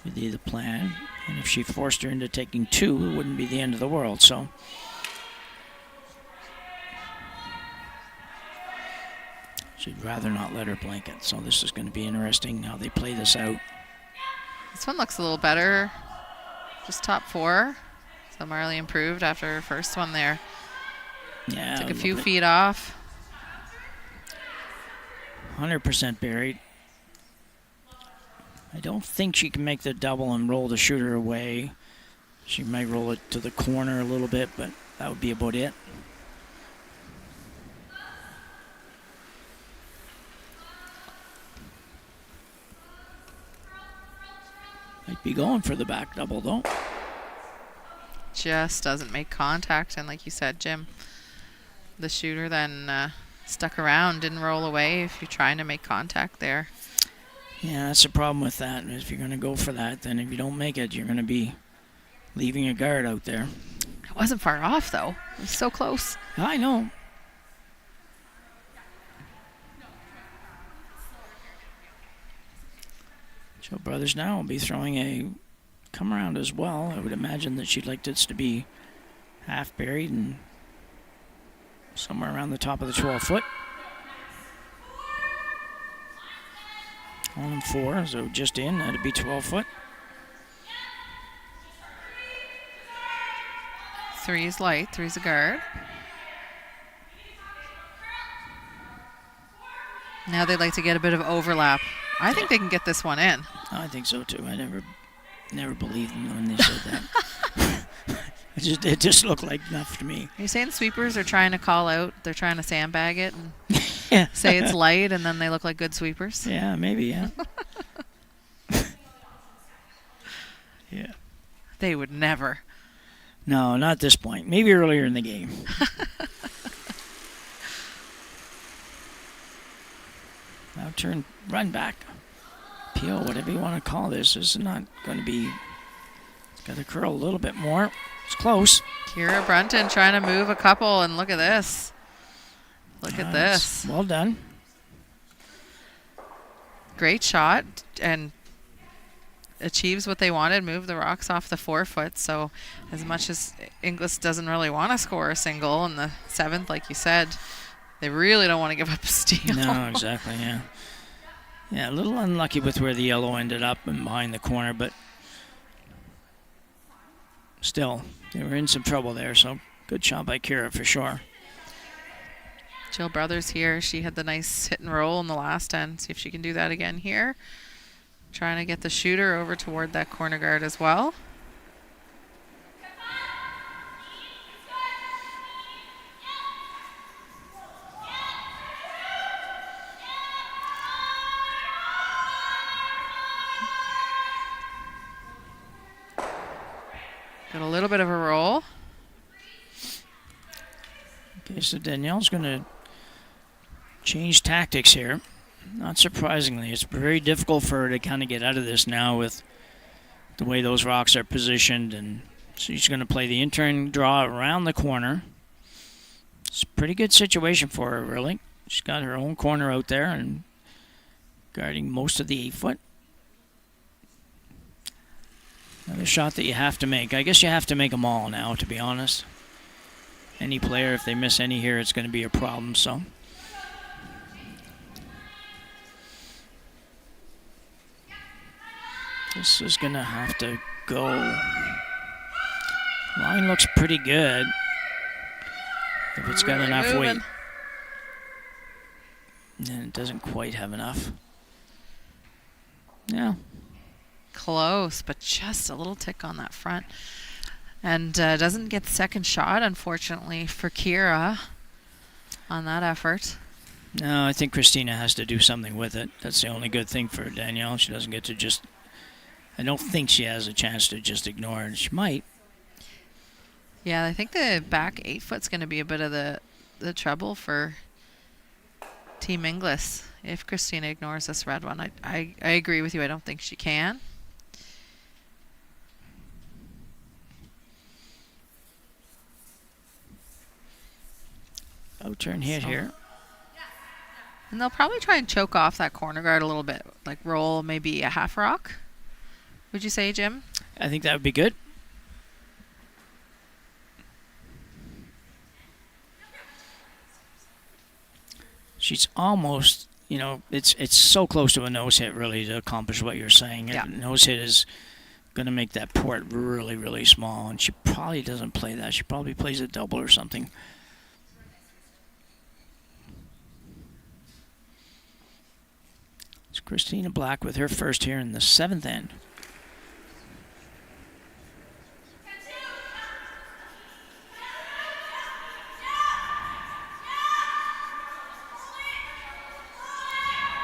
Would be the plan. And if she forced her into taking 2, it wouldn't be the end of the world. So she'd rather not let her blanket. So this is going to be interesting how they play this out. This one looks a little better. Just top 4. So Marley improved after her first one there. Yeah. Took a few feet off. 100% buried. I don't think she can make the double and roll the shooter away. She might roll it to the corner a little bit, but that would be about it. Might be going for the back double, though. Just doesn't make contact. And like you said, Jim, the shooter then stuck around, didn't roll away if you're trying to make contact there. Yeah, that's the problem with that. If you're going to go for that, then if you don't make it, you're going to be leaving a guard out there. It wasn't far off, though. It was so close. I know. Joe Brothers now will be throwing a come around as well. I would imagine that she'd like this to be half buried and somewhere around the top of the 12 foot. All in 4, so just in, that'd be 12 foot. 3 is light, 3 is a guard. Now they'd like to get a bit of overlap. I think they can get this one in. I think so too. I never believed them when they said that. It just looked like enough to me. Are you saying sweepers are trying to call out? They're trying to sandbag it and Yeah. say it's light, and then they look like good sweepers? Yeah, maybe, yeah. Yeah. They would never. No, not at this point. Maybe earlier in the game. Now run back. Peel, whatever you want to call this. This is not going to be... It's got to curl a little bit more. It's close. Kira Brunton trying to move a couple, and look at this. Look at this. Well done. Great shot, and achieves what they wanted, move the rocks off the 4 foot. So as much as Inglis doesn't really want to score a single in the 7th, like you said, they really don't want to give up a steal. No, exactly, yeah. Yeah, a little unlucky with where the yellow ended up and behind the corner, but still, they were in some trouble there, so good shot by Kira for sure. Jill Brothers here. She had the nice hit and roll in the last end. See if she can do that again here. Trying to get the shooter over toward that corner guard as well. Got a little bit of a roll. Okay, so Danielle's going to change tactics here. Not surprisingly, it's very difficult for her to kind of get out of this now with the way those rocks are positioned. And she's going to play the in-turn draw around the corner. It's a pretty good situation for her, really. She's got her own corner out there and guarding most of the 8-foot. Another shot that you have to make. I guess you have to make them all now, to be honest. Any player, if they miss any here, it's going to be a problem, so. This is going to have to go. Line looks pretty good. If it's got Really enough moving. weight. And it doesn't quite have enough. Yeah. Close, but just a little tick on that front. And doesn't get the second shot, unfortunately, for Kira on that effort. No, I think Christina has to do something with it. That's the only good thing for Danielle. She doesn't get to just... I don't think she has a chance to just ignore it. She might. Yeah, I think the back 8-foot's going to be a bit of the trouble for Team Inglis if Christina ignores this red one. I agree with you. I don't think she can. Out-turn hit here. And they'll probably try and choke off that corner guard a little bit, like roll maybe a half rock. Would you say, Jim? I think that would be good. She's almost, you know, it's so close to a nose hit, really, to accomplish what you're saying. Yeah. A nose hit is going to make that port really, really small, and she probably doesn't play that. She probably plays a double or something. It's Christina Black with her first here in the 7th end.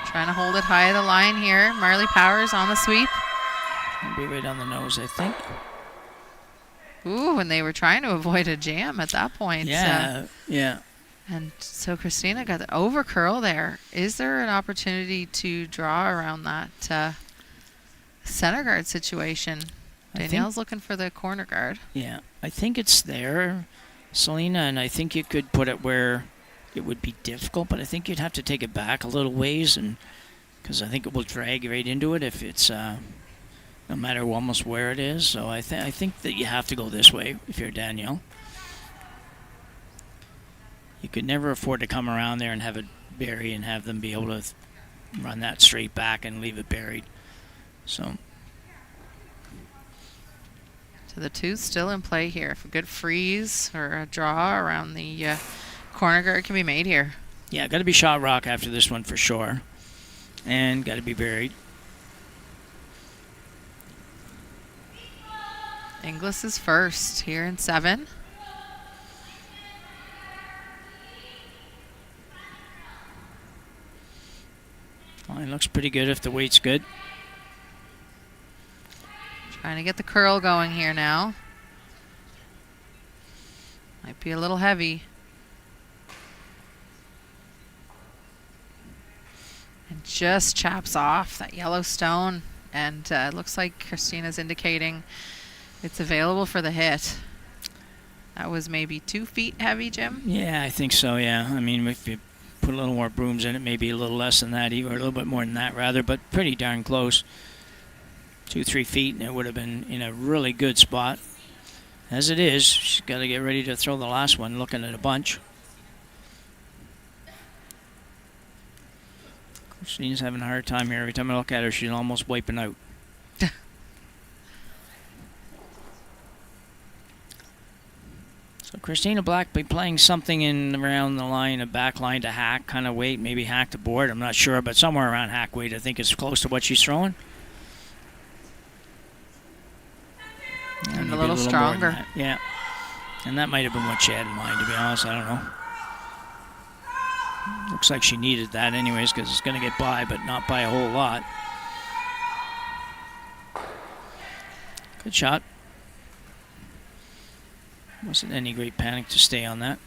Trying to hold it high of the line here. Marley Powers on the sweep. It'll be right on the nose, I think. Ooh, and they were trying to avoid a jam at that point. Yeah, yeah. And so Christina got the over curl there. Is there an opportunity to draw around that center guard situation? Danielle's looking for the corner guard. Yeah, I think it's there, Selena, and I think you could put it where it would be difficult, but I think you'd have to take it back a little ways, and because I think it will drag right into it if it's no matter almost where it is. So I think that you have to go this way if you're Danielle. You could never afford to come around there and have it bury and have them be able to run that straight back and leave it buried. So The two's still in play here. If a good freeze or a draw around the corner guard can be made here. yeah, got to be shot rock after this one for sure, and got to be buried. Inglis is first here in 7. Line looks pretty good if the weight's good. Trying to get the curl going here now. Might be a little heavy. And just chaps off that yellow stone. And it looks like Christina's indicating it's available for the hit. That was maybe 2 feet heavy, Jim? Yeah, I think so, yeah. I mean, if you put a little more brooms in it, maybe a little less than that, or a little bit more than that, rather, but pretty darn close. 2-3 feet, and it would have been in a really good spot. As it is, she's got to get ready to throw the last one, looking at a bunch. She's having a hard time here. Every time I look at her, she's almost wiping out. Christina Black be playing something in around the line, a back line to hack kind of weight, maybe hack to board. I'm not sure, but somewhere around hack weight, I think is close to what she's throwing. And maybe a little more than stronger. that. Yeah. And that might have been what she had in mind, to be honest. I don't know. Looks like she needed that anyways, because it's going to get by, but not by a whole lot. Good shot. Wasn't any great panic to stay on that.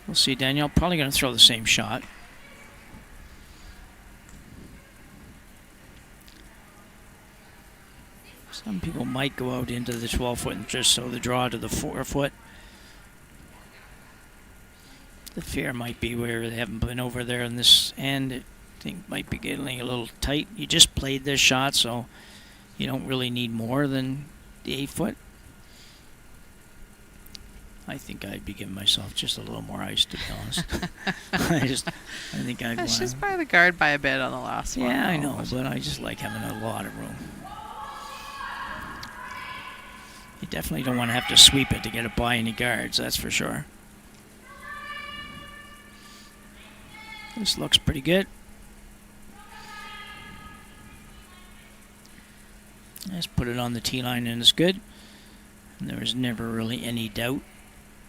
We'll see. Danielle probably going to throw the same shot. Some people might go out into the 12-foot and just so the draw to the 4-foot. The fear might be where they haven't been over there in this end. I think might be getting a little tight. You just played this shot, so you don't really need more than the 8-foot. I think I'd be giving myself just a little more ice, to be honest. I think I'd want. She's by the guard by a bit on the last one. Yeah, I know, but I just like having a lot of room. You definitely don't want to have to sweep it to get it by any guards, that's for sure. This looks pretty good. Let's put it on the tee line and it's good. And there was never really any doubt.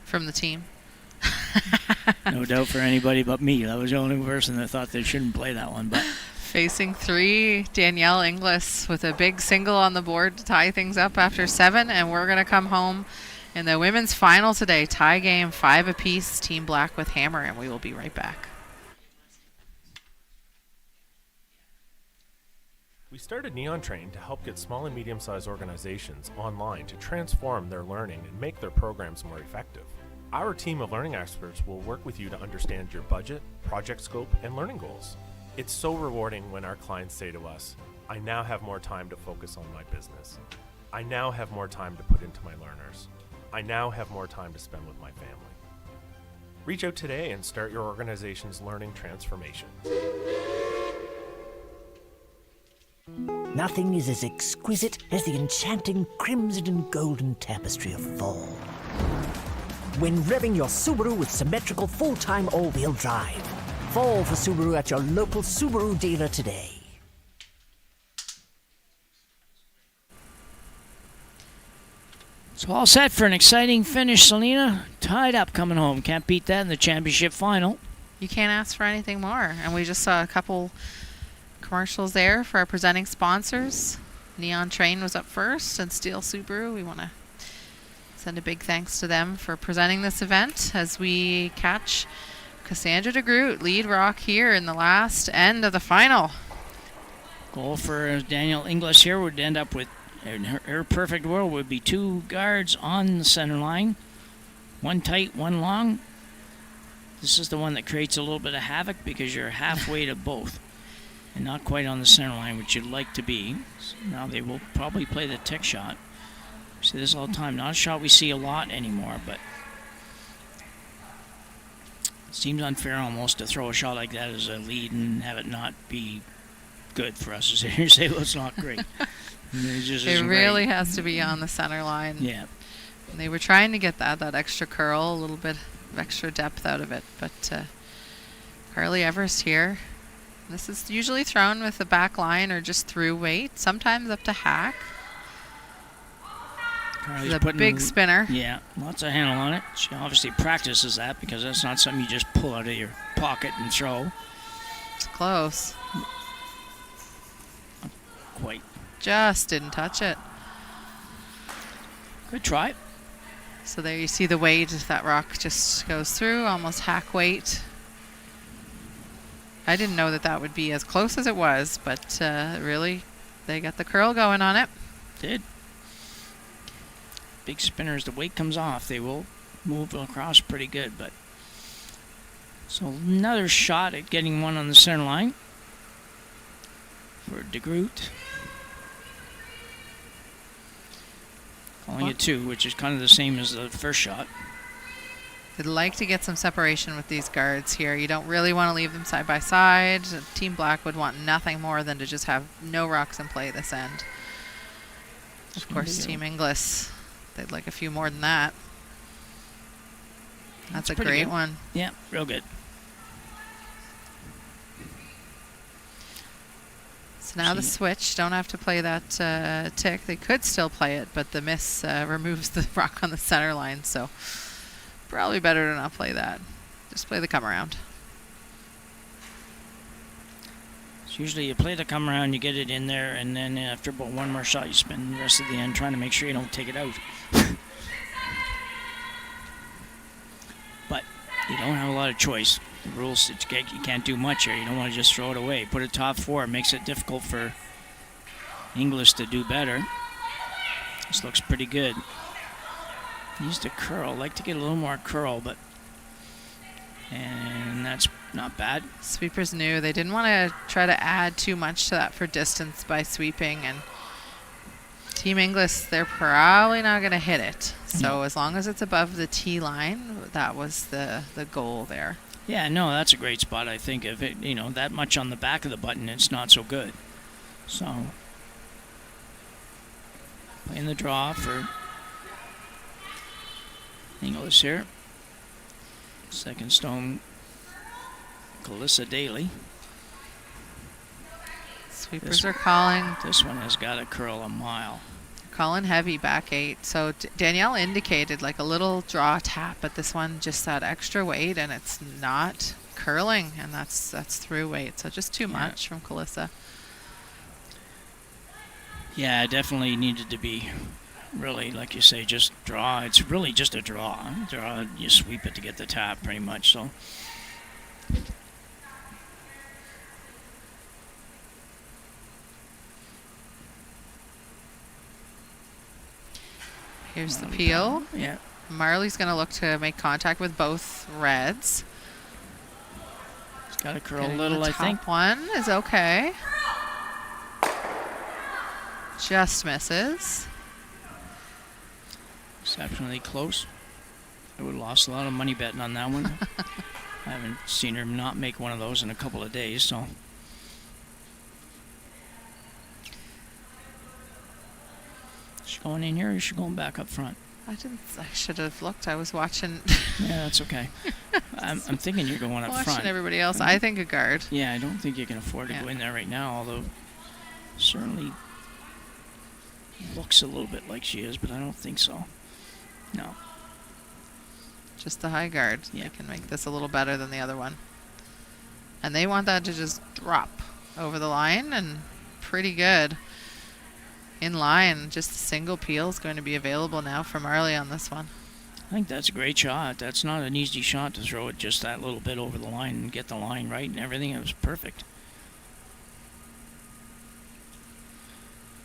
From the team. No doubt for anybody but me. That was the only person that thought they shouldn't play that one. But Facing 3, Danielle Inglis with a big single on the board to tie things up after 7. And we're going to come home in the women's final today. Tie game, 5 apiece. Team Black with hammer. And we will be right back. We started Neon Train to help get small and medium-sized organizations online to transform their learning and make their programs more effective. Our team of learning experts will work with you to understand your budget, project scope, and learning goals. It's so rewarding when our clients say to us, I now have more time to focus on my business. I now have more time to put into my learners. I now have more time to spend with my family. Reach out today and start your organization's learning transformation. Nothing is as exquisite as the enchanting crimson and golden tapestry of fall. When revving your Subaru with symmetrical full-time all-wheel drive. Fall for Subaru at your local Subaru dealer today. so all set for an exciting finish, Selena. Tied up coming home. Can't beat that in the championship final. You can't ask for anything more. And we just saw a couple commercials there for our presenting sponsors. Neon Train was up first, and Steel Subaru. We want to send a big thanks to them for presenting this event as we catch Cassandra DeGroot lead rock here in the last end of the final. Goal for Danielle Inglis here would end up with, in her perfect world, would be 2 guards on the center line. One tight, one long. This is the one that creates a little bit of havoc because you're halfway to both. And not quite on the center line, which you'd like to be. So now they will probably play the tick shot. We see this all the time. Not a shot we see a lot anymore, but it seems unfair almost to throw a shot like that as a lead and have it not be good for us to sit here and say, well, it's not great. It really has to be on the center line. Yeah. And they were trying to get that extra curl, a little bit of extra depth out of it. But Carly Everest here. This is usually thrown with the back line or just through weight, sometimes up to hack. Carly's The big spinner. Yeah, lots of handle on it. She obviously practices that because that's not something you just pull out of your pocket and throw. It's close. Not quite. Just didn't touch it. Good try. So there you see the weight. That rock just goes through, almost hack weight. I didn't know that would be as close as it was, but really, they got the curl going on it. Did. Big spinners, the weight comes off. They will move across pretty good, but so another shot at getting one on the center line for DeGroot. Calling it 2, which is kind of the same as the first shot. They'd like to get some separation with these guards here. You don't really want to leave them side by side. Team Black would want nothing more than to just have no rocks in play this end. Of course, Team Inglis, they'd like a few more than that. That's a pretty great good. one. Yeah, real good. So now the switch. Don't have to play that tick. They could still play it, but the miss removes the rock on the center line. So probably better to not play that. Just play the come around. So usually you play the come around, you get it in there, and then after about one more shot, you spend the rest of the end trying to make sure you don't take it out. But you don't have a lot of choice. The rules that you can't do much here. You don't want to just throw it away. Put a top four. It makes it difficult for Inglis to do better. This looks pretty good. Used a curl. Like to get a little more curl, but and that's not bad. Sweepers knew they didn't want to try to add too much to that for distance by sweeping, and Team Inglis, they're probably not going to hit it. So as long as it's above the tee line, that was the goal there. Yeah, no, that's a great spot. I think if it, that much on the back of the button, it's not so good. So playing the draw for Inglis here. Second stone, Calissa Daly. Sweepers are calling. This one has got to curl a mile. Calling heavy back 8. So Danielle indicated like a little draw tap, but this one just that extra weight, and it's not curling, and that's through weight. So just too much from Calissa. Yeah, it definitely needed to be really, like you say, just draw. It's really just a draw. Draw, you sweep it to get the tap pretty much. So here's the peel. yeah. Marley's going to look to make contact with both reds. It's got to curl a Getting little, the I think. top one is okay. Just misses. Exceptionally close. I would have lost a lot of money betting on that one. I haven't seen her not make one of those in a couple of days, so. Is she going in here or is she going back up front? I should have looked. I was watching. Yeah, that's okay. I'm thinking you're going up Watching front. everybody else. I think a guard. Yeah, I don't think you can afford to go in there right now, although certainly looks a little bit like she is, but I don't think so. No. Just the high guard. Yeah. They can make this a little better than the other one. And they want that to just drop over the line, and pretty good. In line, just a single peel is going to be available now for Marley on this one. I think that's a great shot. That's not an easy shot to throw it just that little bit over the line and get the line right and everything. It was perfect.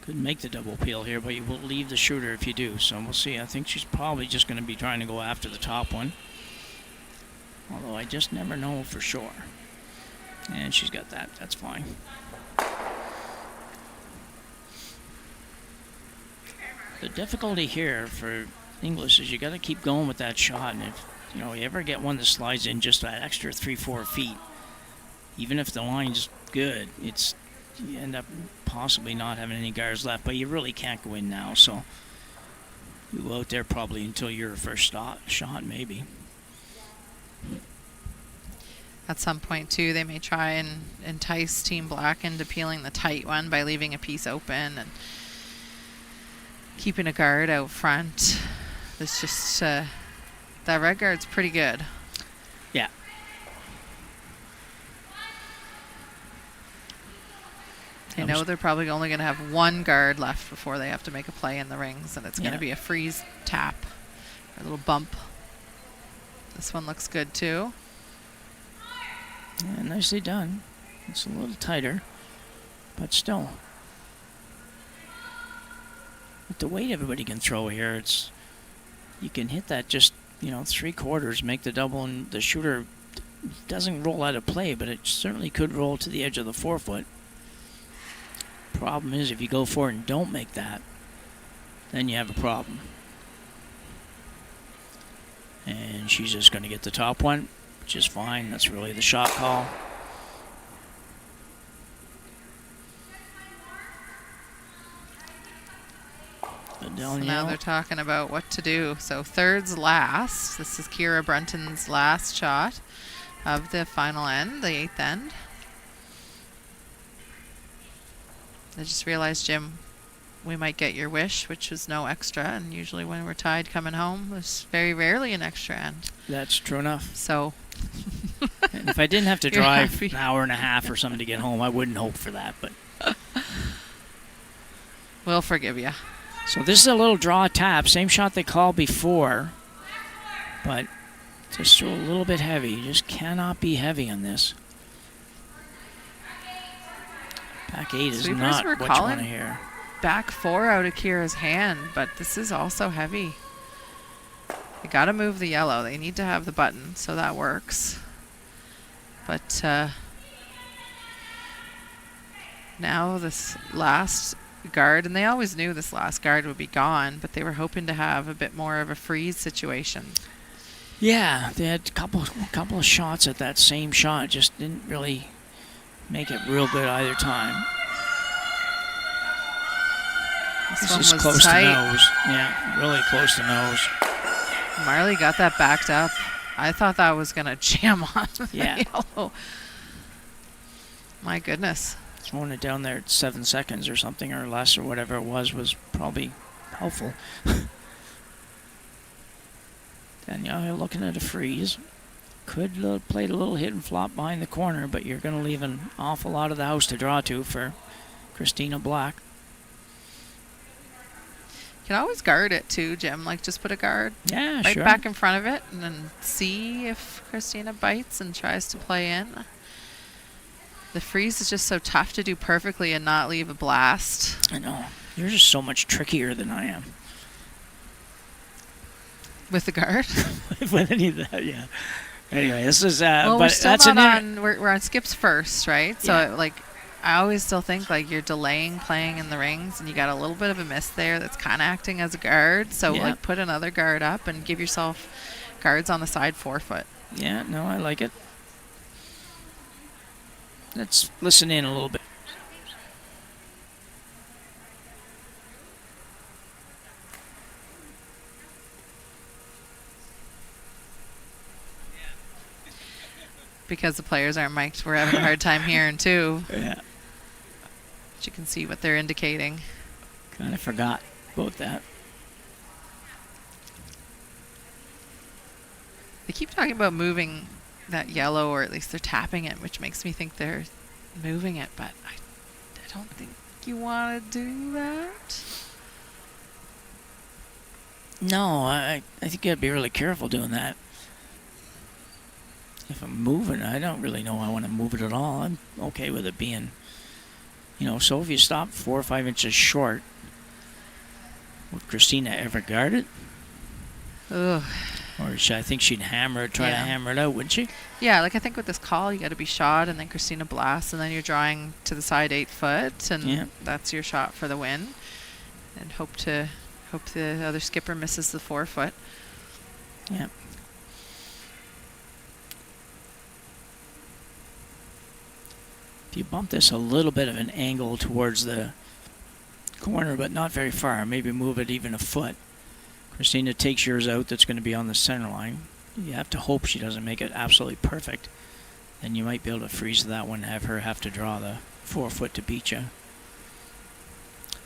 Couldn't make the double peel here, but you will leave the shooter if you do. So we'll see. I think she's probably just going to be trying to go after the top one. Although I just never know for sure. And she's got that. That's fine. The difficulty here for Inglis is you got to keep going with that shot, and if you ever get one that slides in just that extra 3-4 feet, even if the line's good, you end up possibly not having any guards left. But you really can't go in now, so you go out there probably until your first shot, maybe. At some point, too, they may try and entice Team Black into peeling the tight one by leaving a piece open and keeping a guard out front. It's just that red guard's pretty good. Yeah. They know they're probably only going to have one guard left before they have to make a play in the rings, and it's going to be a freeze tap, a little bump. This one looks good too. Yeah, nicely done. It's a little tighter, but still. With the weight everybody can throw here, you can hit that just 3/4, make the double, and the shooter doesn't roll out of play, but it certainly could roll to the edge of the 4-foot. Problem is, if you go for it and don't make that, then you have a problem. And she's just going to get the top one, which is fine. That's really the shot call. The So now Danielle. they're talking about what to do. So thirds last. This is Kira Brunton's last shot of the final end, the 8th end. I just realized, Jim, we might get your wish, which was no extra. And usually when we're tied coming home, there's very rarely an extra end. That's true enough. So And if I didn't have to You're drive happy. an hour and a half or something to get home, I wouldn't hope for that. But we'll forgive you. so this is a little draw tap, same shot they called before, but just throw a little bit heavy. You just cannot be heavy on this. Back 8 is Sweepers not were what you want calling. to hear. Back 4 out of Kira's hand, but this is also heavy. You got to move the yellow. They need to have the button, so that works. But now this last guard, and they always knew this last guard would be gone, but they were hoping to have a bit more of a freeze situation. Yeah, they had a couple of shots at that same shot. Just didn't really make it real good either time. This This one is was close tight. to nose. Yeah, really close to nose. Marley got that backed up. I thought that was going to jam on the Yeah. yellow. My goodness. Throwing it down there at 7 seconds or something or less or whatever it was probably helpful. Danielle, you're looking at a freeze. Could play a little hit and flop behind the corner, but you're going to leave an awful lot of the house to draw to for Christina Black. You can always guard it too, Jim. Like just put a guard Yeah, right sure. back in front of it and then see if Christina bites and tries to play in. The freeze is just so tough to do perfectly and not leave a blast. I know. You're just so much trickier than I am. With the guard? With any of that, yeah. Anyway, this is Well, but we're still that's not an on. We're on skips first, right? So Yeah. like, I always still think like you're delaying playing in the rings, and you got a little bit of a miss there. That's kind of acting as a guard. So Yeah. like, put another guard up and give yourself guards on the side 4-foot. Yeah, no, I like it. Let's listen in a little bit. Because the players aren't mic'd, we're having a hard time hearing too. Yeah. But you can see what they're indicating. Kind of forgot about that. They keep talking about moving that yellow, or at least they're tapping it, which makes me think they're moving it, but I don't think you want to do that. No, I think you got to be really careful doing that. If I'm moving, I don't really know I want to move it at all. I'm okay with it being, so if you stop 4 or 5 inches short, would Christina ever guard it? Ugh. Or I think she'd try to hammer it out, wouldn't she? Yeah, like I think with this call, you got to be shot, and then Christina blasts, and then you're drawing to the side 8 foot, and that's your shot for the win. And hope the other skipper misses the 4 foot. Yeah. If you bump this a little bit of an angle towards the corner, but not very far, maybe move it even a foot. Christina takes yours out, that's going to be on the center line. You have to hope she doesn't make it absolutely perfect. Then you might be able to freeze that one and have her have to draw the 4 foot to beat you.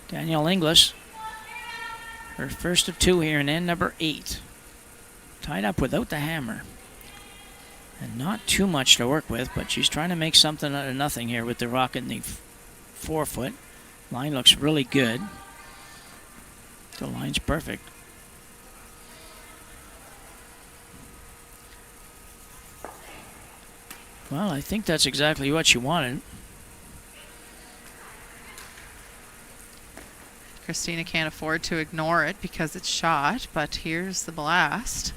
Danielle Inglis, her first of 2 here in end number 8. Tied up without the hammer. And not too much to work with, but she's trying to make something out of nothing here with the rock in the 4 foot. Line looks really good. The line's perfect. Well, I think that's exactly what she wanted. Christina can't afford to ignore it because it's shot, but here's the blast.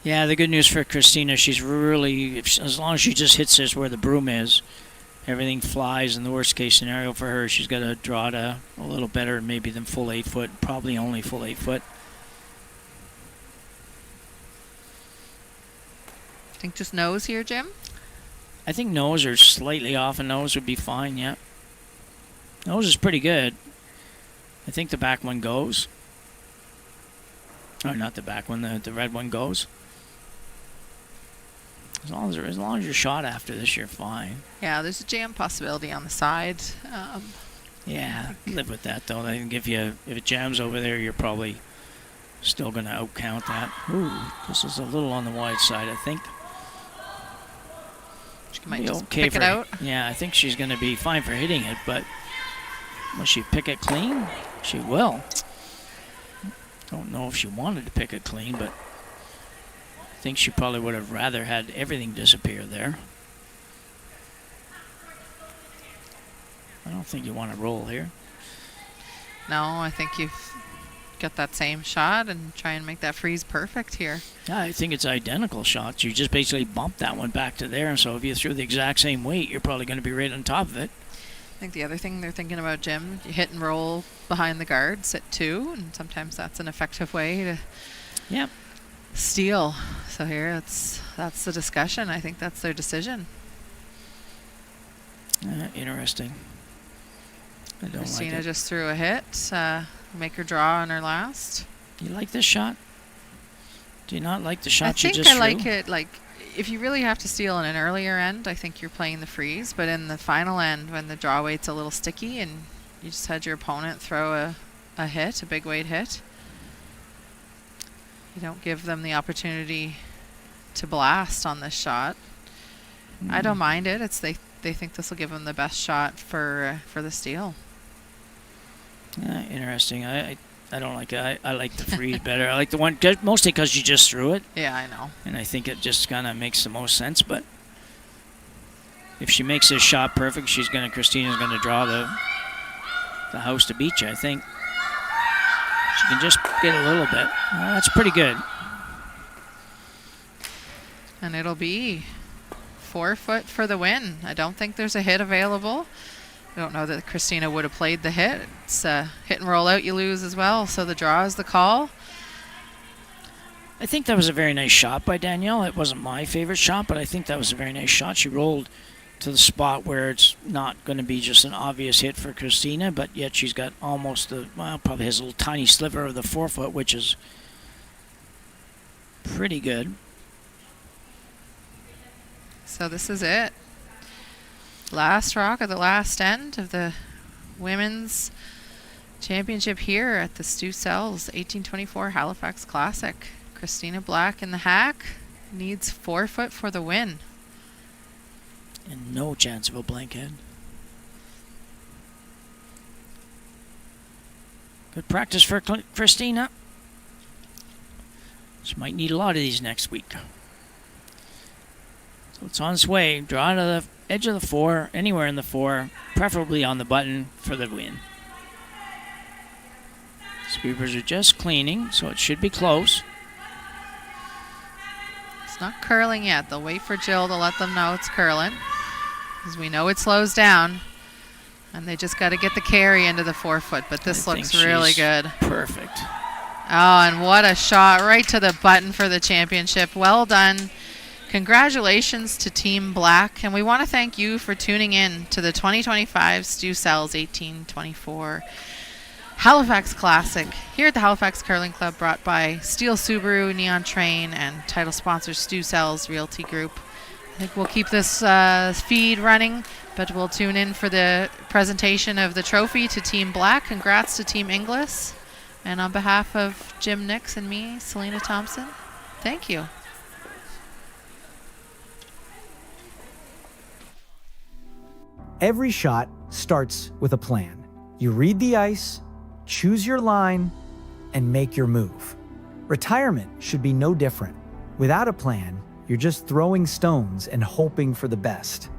Yeah, the good news for Christina, she's really, as long as she just hits this where the broom is, everything flies. In the worst case scenario for her, she's got to draw to a little better maybe than full 8 foot, probably only full 8 foot. Think just nose here, Jim? I think nose or slightly off a nose would be fine, yeah. Nose is pretty good. I think the back one goes. Or not the back one, the red one goes. As long as you're shot after this, you're fine. Yeah, there's a jam possibility on the side. Yeah, live with that though. I think if it jams over there, you're probably still going to outcount that. Ooh, this is a little on the wide side, I think. She might just pick it out. Yeah, I think she's going to be fine for hitting it, but will she pick it clean? She will. Don't know if she wanted to pick it clean, but I think she probably would have rather had everything disappear there. I don't think you want to roll here. No, I think you've got that same shot and try and make that freeze perfect here. Yeah, I think it's identical shots. You just basically bump that one back to there, and so if you threw the exact same weight, you're probably going to be right on top of it. I think the other thing they're thinking about, Jim, you hit and roll behind the guard, sit 2, and sometimes that's an effective way to steal. So here, that's the discussion. I think that's their decision. Interesting. I don't Christina like it. just threw a hit, make her draw on her last. You like this shot? Do you not like the shot you just I think I threw? like it. Like, if you really have to steal in an earlier end, I think you're playing the freeze. But in the final end, when the draw weight's a little sticky and you just had your opponent throw a hit, a big weight hit, you don't give them the opportunity to blast on this shot. I don't mind it. They think this will give them the best shot for the steal. Interesting. I don't like it. I like the freeze better. I like the one mostly because you just threw it. Yeah, I know. And I think it just kind of makes the most sense. But if she makes this shot perfect, Christina's gonna draw the house to beat you. I think she can just get a little bit. That's pretty good. And it'll be 4 foot for the win. I don't think there's a hit available. I don't know that Christina would have played the hit. It's hit and roll out, you lose as well. So the draw is the call. I think that was a very nice shot by Danielle. It wasn't my favorite shot, but I think that was a very nice shot. She rolled to the spot where it's not going to be just an obvious hit for Christina, but yet she's got almost probably has a little tiny sliver of the 4 foot, which is pretty good. So this is it. Last rock of the last end of the women's championship here at the Stu Sells 1824 Halifax Classic. Christina Black in the hack needs 4 foot for the win. And no chance of a blank head. Good practice for Christina. She might need a lot of these next week. So it's on its way. Draw to the edge of the 4, anywhere in the 4, preferably on the button for the win. Sweepers are just cleaning, so it should be close. It's not curling yet. They'll wait for Jill to let them know it's curling, because we know it slows down, and they just got to get the carry into the 4 foot, but this looks really good. Perfect. Oh, and what a shot right to the button for the championship. Well done. Congratulations to Team Black, and we want to thank you for tuning in to the 2025 Stu Sells 1824 Halifax Classic here at the Halifax Curling Club, brought by Steel Subaru, Neon Train, and title sponsor Stu Sells Realty Group. I think we'll keep this feed running, but we'll tune in for the presentation of the trophy to Team Black. Congrats to Team Inglis. And on behalf of Jim Nix and me, Selena Thompson, thank you. Every shot starts with a plan. You read the ice, choose your line, and make your move. Retirement should be no different. Without a plan, you're just throwing stones and hoping for the best.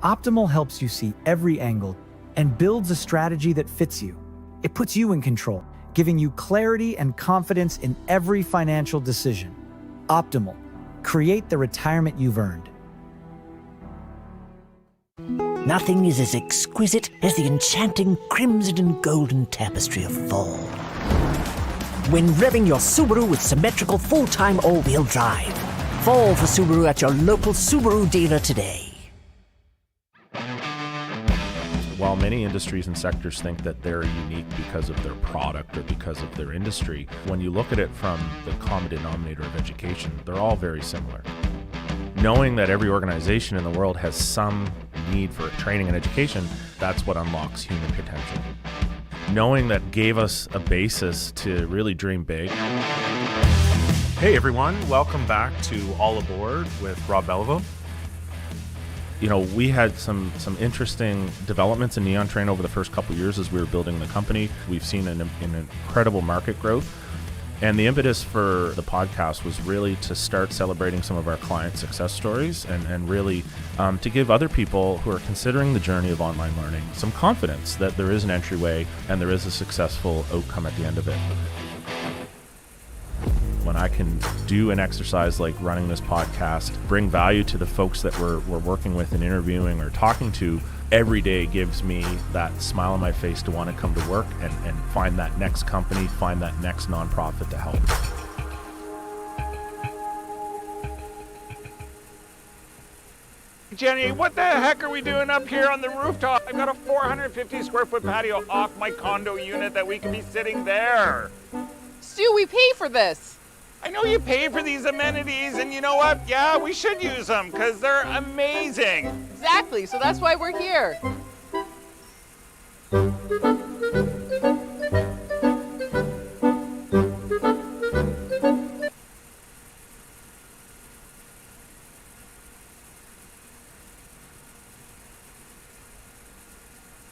Optimal helps you see every angle and builds a strategy that fits you. It puts you in control, giving you clarity and confidence in every financial decision. Optimal. Create the retirement you've earned. Nothing is as exquisite as the enchanting crimson and golden tapestry of fall. When revving your Subaru with symmetrical full-time all-wheel drive. Fall for Subaru at your local Subaru dealer today. While many industries and sectors think that they're unique because of their product or because of their industry, when you look at it from the common denominator of education, they're all very similar. Knowing that every organization in the world has some need for training and education, that's what unlocks human potential. Knowing that gave us a basis to really dream big. Hey everyone, welcome back to All Aboard with Rob Belleville. You know, we had some interesting developments in Neon Train over the first couple of years as we were building the company. We've seen an incredible market growth. And the impetus for the podcast was really to start celebrating some of our client success stories and really to give other people who are considering the journey of online learning some confidence that there is an entryway and there is a successful outcome at the end of it. When I can do an exercise like running this podcast, bring value to the folks that we're working with and interviewing or talking to, every day gives me that smile on my face to want to come to work and find that next company, find that next nonprofit to help. Jenny, what the heck are we doing up here on the rooftop? I've got a 450 square foot patio off my condo unit that we can be sitting there. Stu, we pay for this. I know you pay for these amenities, and you know what? Yeah, we should use them because they're amazing. Exactly, so that's why we're here.